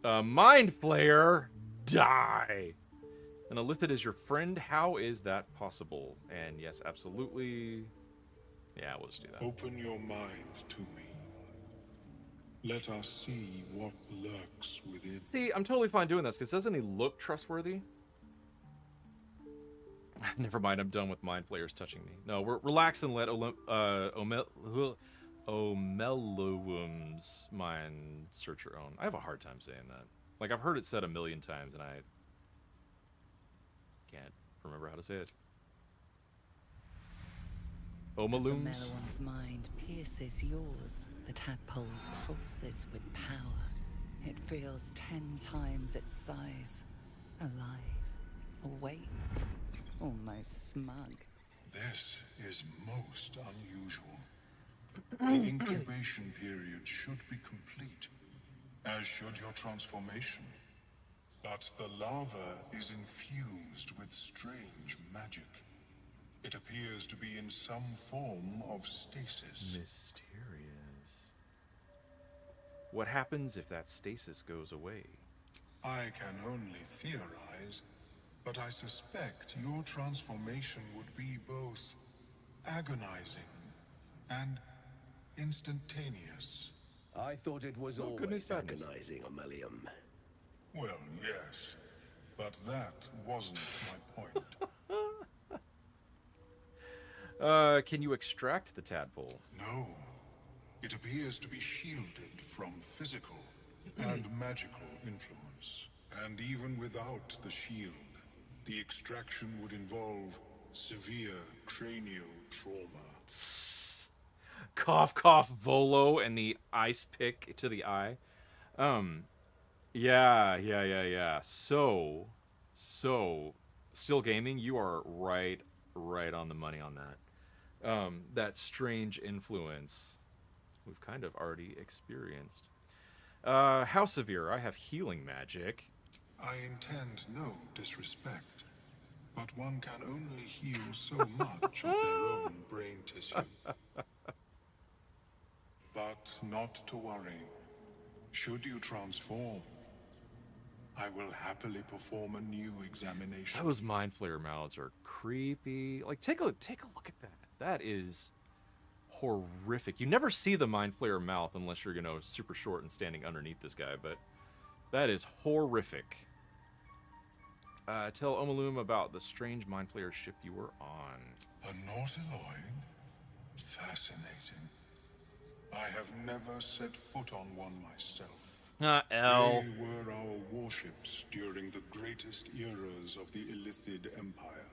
Mind flayer, die! An illithid is your friend. How is that possible? And yes, absolutely. Yeah, we'll just do that. Open your mind to me. Let us see what lurks within. See, I'm totally fine doing this, because doesn't he look trustworthy? Never mind, I'm done with mind flayers touching me. No, relax and let Omeluum's mind search your own. I have a hard time saying that. Like, I've heard it said 1,000,000 times, and I can't remember how to say it. As the Omalooms? Melawan's mind pierces yours, the tadpole pulses with power. It feels 10 times its size. Alive, awake, almost smug. This is most unusual. The incubation period should be complete, as should your transformation. But the larva is infused with strange magic. It appears to be in some form of stasis. Mysterious. What happens if that stasis goes away? I can only theorize, but I suspect your transformation would be both agonizing and instantaneous. I thought it was Oh, always goodness, badness. agonizing, Omelium. Well, yes, but that wasn't my point. Can you extract the tadpole? No, it appears to be shielded from physical and magical influence. And even without the shield, the extraction would involve severe cranial trauma. Cough, cough, Volo, and the ice pick to the eye. Yeah. So, Still Gaming, you are right on the money on that. That strange influence we've kind of already experienced. How severe? I have healing magic. I intend no disrespect, but one can only heal so much of their own brain tissue. But not to worry. Should you transform, I will happily perform a new examination. Those mind flare mouths are creepy. Like, take a look at that. That is horrific. You never see the mind flare mouth unless you're, super short and standing underneath this guy, but that is horrific. Tell Omaloom about the strange mind flare ship you were on. A Nautiloid? Fascinating. I have never set foot on one myself. L. They were our warships during the greatest eras of the Illithid Empire.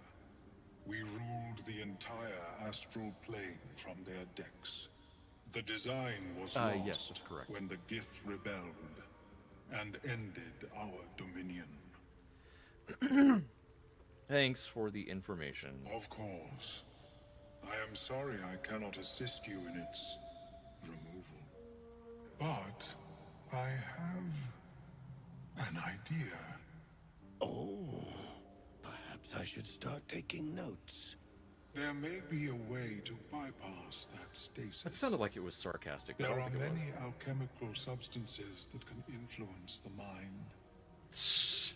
We ruled the entire astral plane from their decks. The design was lost yes, that's correct. when the Gith rebelled and ended our dominion. Thanks for the information. Of course. I am sorry I cannot assist you in its removal. But I have an idea. Oh, perhaps I should start taking notes. There may be a way to bypass that stasis. That sounded like it was sarcastic. But I There don't are think it many alchemical substances that can influence the mind. was.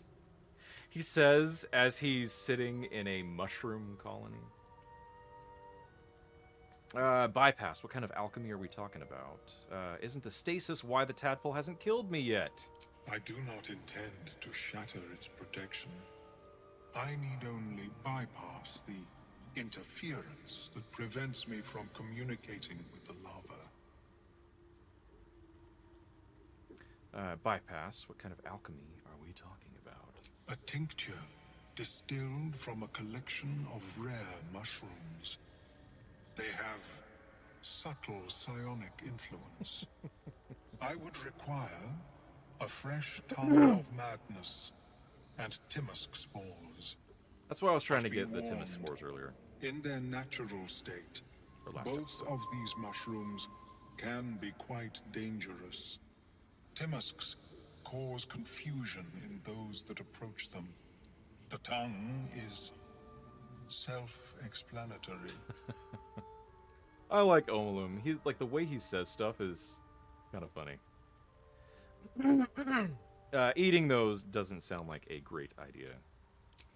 He says as he's sitting in a mushroom colony. Bypass. What kind of alchemy are we talking about? Isn't the stasis why the tadpole hasn't killed me yet? I do not intend to shatter its protection. I need only bypass the interference that prevents me from communicating with the lava. Bypass. What kind of alchemy are we talking about? A tincture distilled from a collection of rare mushrooms. They have subtle psionic influence. I would require a fresh ton of madness and Timisk spores. That's why I was trying to Be get the warned. Timus spores earlier. In their natural state, Or last both of these mushrooms can be quite dangerous. Timisks cause confusion in those that approach them. The tongue is self-explanatory. I like Omaloom. He the way he says stuff is kind of funny. Eating those doesn't sound like a great idea.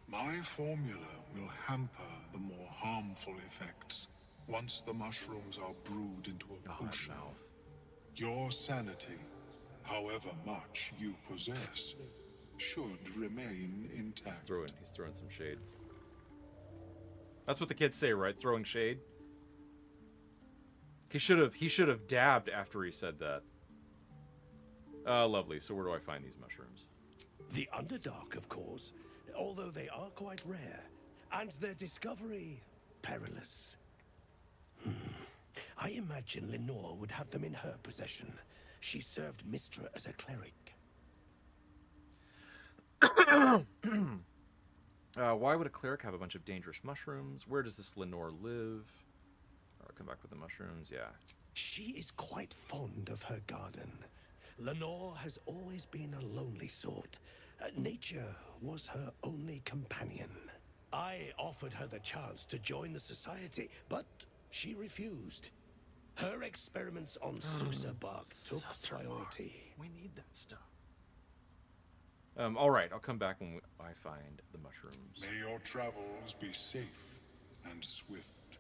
My formula will hamper the more harmful effects once the mushrooms are brewed into a Oh, that potion. mouth. Your sanity, however much you possess, should remain intact. He's throwing some shade. That's what the kids say, right? Throwing shade. He should have dabbed after he said that. Lovely. So where do I find these mushrooms? The Underdark, of course, although they are quite rare, and their discovery perilous. I imagine Lenore would have them in her possession. She served Mistra as a cleric. Why would a cleric have a bunch of dangerous mushrooms? Where does this Lenore live? I'll come back with the mushrooms, yeah. She is quite fond of her garden. Lenore has always been a lonely sort. Nature was her only companion. I offered her the chance to join the society, but she refused. Her experiments on Susa bark took priority. We need that stuff. All right, I'll come back when I find the mushrooms. May your travels be safe and swift.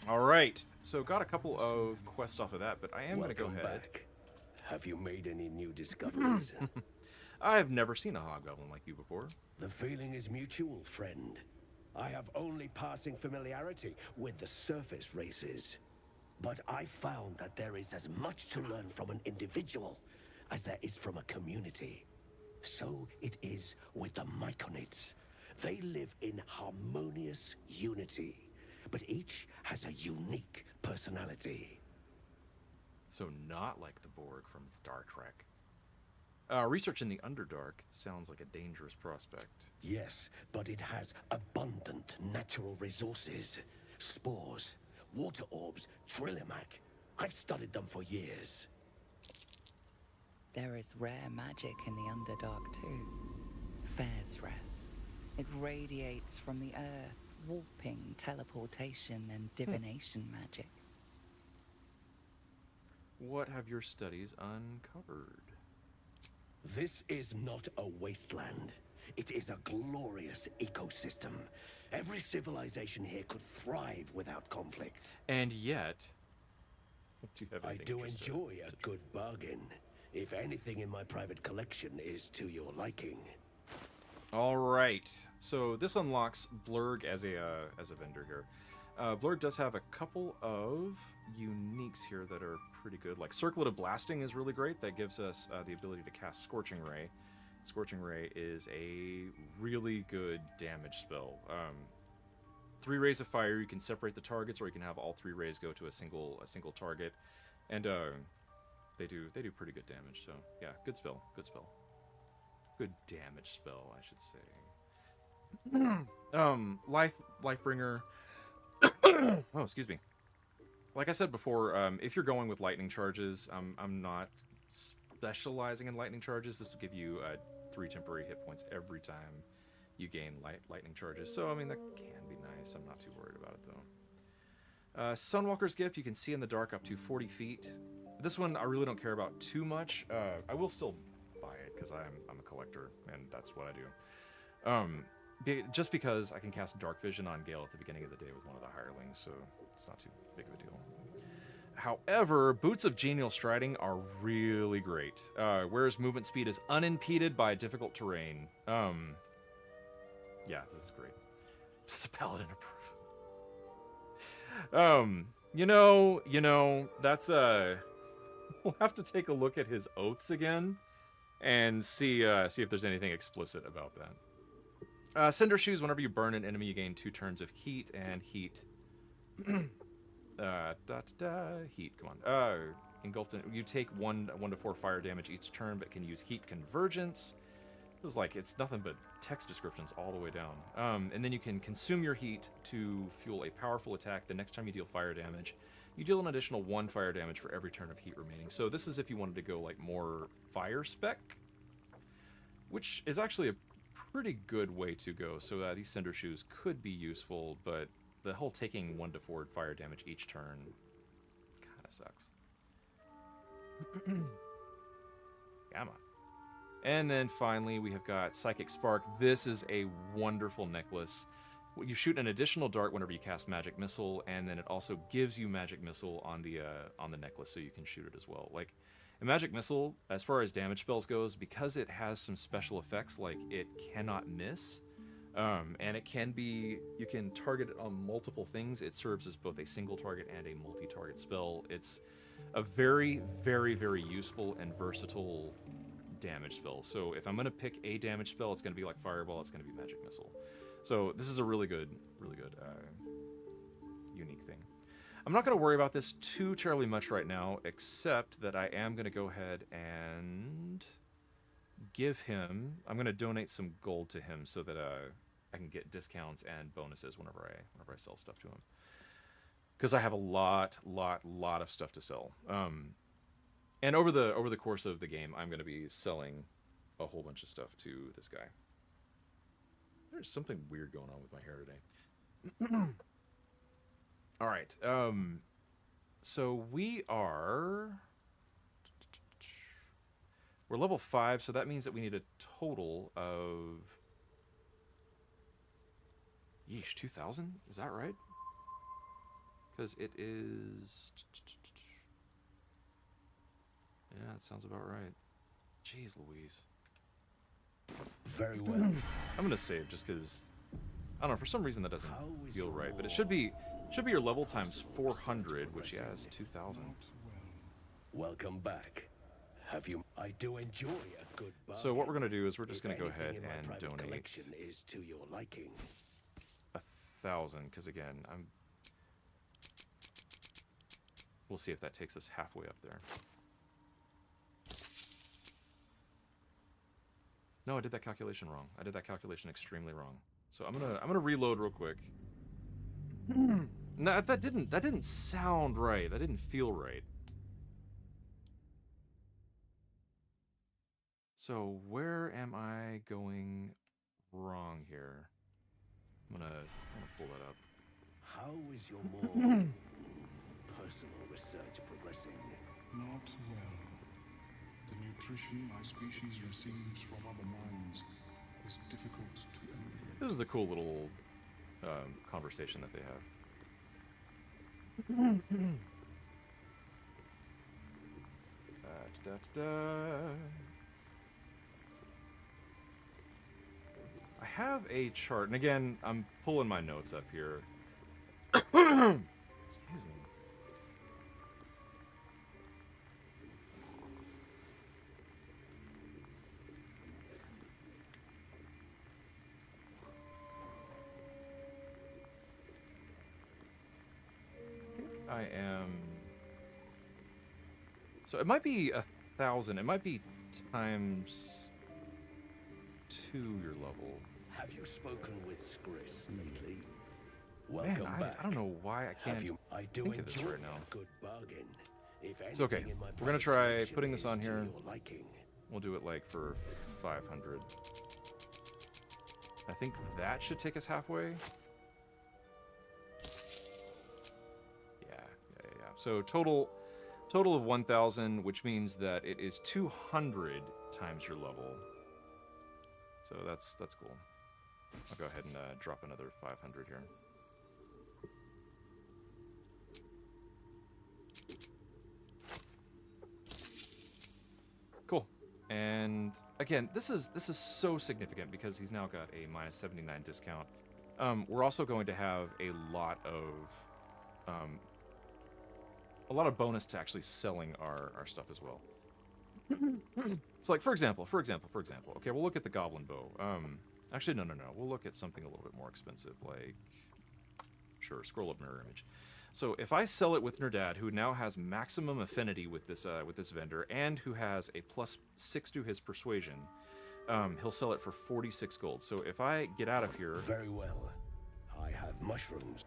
All right, so got a couple of quests off of that, but I am going to go Welcome ahead. back. Have you made any new discoveries? I have never seen a hobgoblin like you before. The feeling is mutual, friend. I have only passing familiarity with the surface races. But I found that there is as much to learn from an individual as there is from a community. So it is with the Myconids. They live in harmonious unity, but each has a unique personality. So not like the Borg from Star Trek. Research in the Underdark sounds like a dangerous prospect. Yes, but it has abundant natural resources. Spores, water orbs, Trillimac. I've studied them for years. There is rare magic in the Underdark too. Fair's It radiates from the earth, warping, teleportation, and divination magic. What have your studies uncovered? This is not a wasteland. It is a glorious ecosystem. Every civilization here could thrive without conflict. And yet, do you have I anything do just enjoy a good bargain. If anything in my private collection is to your liking. All right, so this unlocks Blurg as a vendor here. Blurg does have a couple of uniques here that are pretty good. Like Circlet of Blasting is really great. That gives us the ability to cast Scorching Ray. Scorching Ray is a really good damage spell. 3 rays of fire. You can separate the targets, or you can have all 3 rays go to a single target, and they do pretty good damage. So yeah, good spell. Good damage spell, I should say. Lifebringer. Oh, excuse me. Like I said before, if you're going with lightning charges, I'm not specializing in lightning charges. This will give you 3 temporary hit points every time you gain lightning charges. So, I mean, that can be nice. I'm not too worried about it, though. Sunwalker's Gift, you can see in the dark up to 40 feet. This one I really don't care about too much. I will still buy it because I'm a collector, and that's what I do. Just because I can cast Dark Vision on Gale at the beginning of the day with one of the hirelings, so it's not too big of a deal. However, Boots of Genial Striding are really great, whereas movement speed is unimpeded by difficult terrain. Yeah, this is great. Just a paladin approve. You know, that's we'll have to take a look at his oaths again and see if there's anything explicit about that. Cinder Shoes, whenever you burn an enemy, you gain 2 turns of heat, and heat. Heat, come on. Engulfed in, you take 1 to 4 fire damage each turn, but can use heat convergence. This is like, it's nothing but text descriptions all the way down. And then you can consume your heat to fuel a powerful attack. The next time you deal fire damage, you deal an additional 1 fire damage for every turn of heat remaining. So this is if you wanted to go like more fire spec, which is actually a pretty good way to go. So these Cinder Shoes could be useful, but the whole taking 1 to 4 fire damage each turn kind of sucks. Come on. And then finally, we have got Psychic Spark. This is a wonderful necklace. You shoot an additional dart whenever you cast Magic Missile, and then it also gives you Magic Missile on the necklace, so you can shoot it as well. Like, a Magic Missile, as far as damage spells goes, because it has some special effects, like it cannot miss, and it can be, you can target it on multiple things. It serves as both a single target and a multi-target spell. It's a very, very, very useful and versatile damage spell. So if I'm going to pick a damage spell, it's going to be like Fireball, it's going to be Magic Missile. So this is a really good unique thing. I'm not going to worry about this too terribly much right now, except that I am going to go ahead and give him... I'm going to donate some gold to him so that I can get discounts and bonuses whenever I sell stuff to him. Because I have a lot of stuff to sell. And over the course of the game, I'm going to be selling a whole bunch of stuff to this guy. There's something weird going on with my hair today. All right. So we're level 5, so that means that we need a total of 2,000? Is that right? Because it is... Yeah, that sounds about right. Jeez Louise. Very well. I'm gonna save just because I don't know, for some reason that doesn't feel right, but it should be your level times 400, which yeah is 2,000. Welcome back. Have you? I do enjoy a good bargain. So what we're gonna do is we're just If gonna go anything ahead in my and private donate collection is to your liking. 1,000, because again, we'll see if that takes us halfway up there. No, I did that calculation wrong. I did that calculation extremely wrong. So I'm gonna reload real quick. No, that didn't sound right. That didn't feel right. So where am I going wrong here? I'm gonna pull that up. How is your more personal research progressing? Not well. The nutrition my species receives from other minds is difficult to emulate. This is a cool little conversation that they have. I have a chart, and again, I'm pulling my notes up here. Excuse me. I am... So it might be 1,000. It might be times 2 your level. Have you spoken with Skris lately? Man, Welcome back. I don't know why I can't I do think of this enjoy right now. a good bargain. If It's okay. anything in my We're gonna private try collection putting this is on to here. your liking. We'll do it like for 500. I think that should take us halfway. Yeah. So total of 1,000, which means that it is 200 times your level. So that's cool. I'll go ahead and drop another 500 here. Cool. And again, this is so significant because he's now got a minus 79 discount. We're also going to have a lot of bonus to actually selling our stuff as well. So like for example. Okay, we'll look at the goblin bow. Actually no. We'll look at something a little bit more expensive, like sure, scroll of mirror image. So if I sell it with Nerdad, who now has maximum affinity with this vendor, and who has a +6 to his persuasion, he'll sell it for 46 gold. So if I get out of here, Very well. I have mushrooms.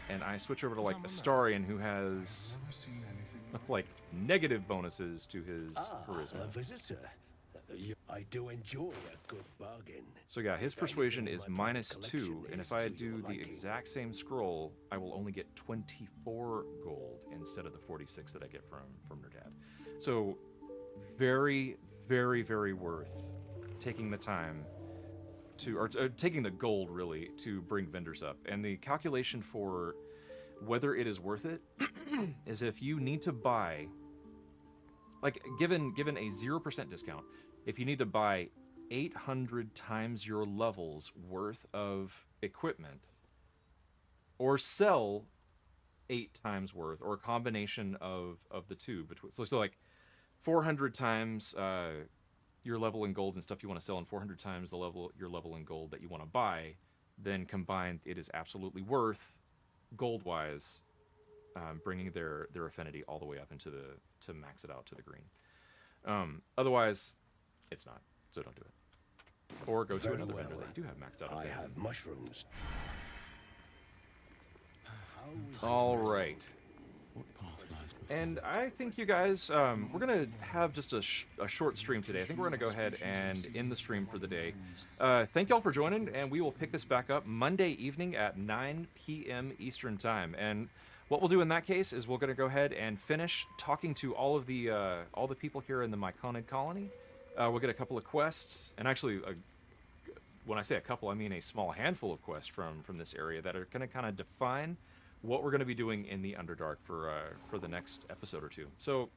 and I switch over to like Astarion, who has Never seen anything like negative bonuses to his A charisma. visitor. I do enjoy a good bargain. So yeah, his If persuasion anything is in my private -2, collection and is if I to do your the liking. exact same scroll, I will only get 24 gold instead of the 46 that I get from Nerdad. So very, very, very worth taking the time to, or taking the gold really, to bring vendors up. And the calculation for whether it is worth it is if you need to buy, like given a 0% discount, if you need to buy 800 times your level's worth of equipment, or sell 8 times worth, or a combination of the two, between so like 400 times your level in gold and stuff you want to sell, and 400 times your level in gold that you want to buy, then combined it is absolutely worth, gold wise, bringing their affinity all the way up into to max it out to the green. Otherwise, it's not. So don't do it. Or go to Very another well. vendor that you do have maxed out. I affinity. have mushrooms. All right. What path lies before? And I think you guys, we're going to have just a short stream today. I think we're going to go ahead and end the stream for the day. Thank y'all for joining, and we will pick this back up Monday evening at 9 p.m. Eastern Time. And what we'll do in that case is we're going to go ahead and finish talking to all the people here in the Myconid colony. We'll get a couple of quests, and actually, when I say a couple, I mean a small handful of quests from this area that are going to kind of define what we're going to be doing in the Underdark for the next episode or two. So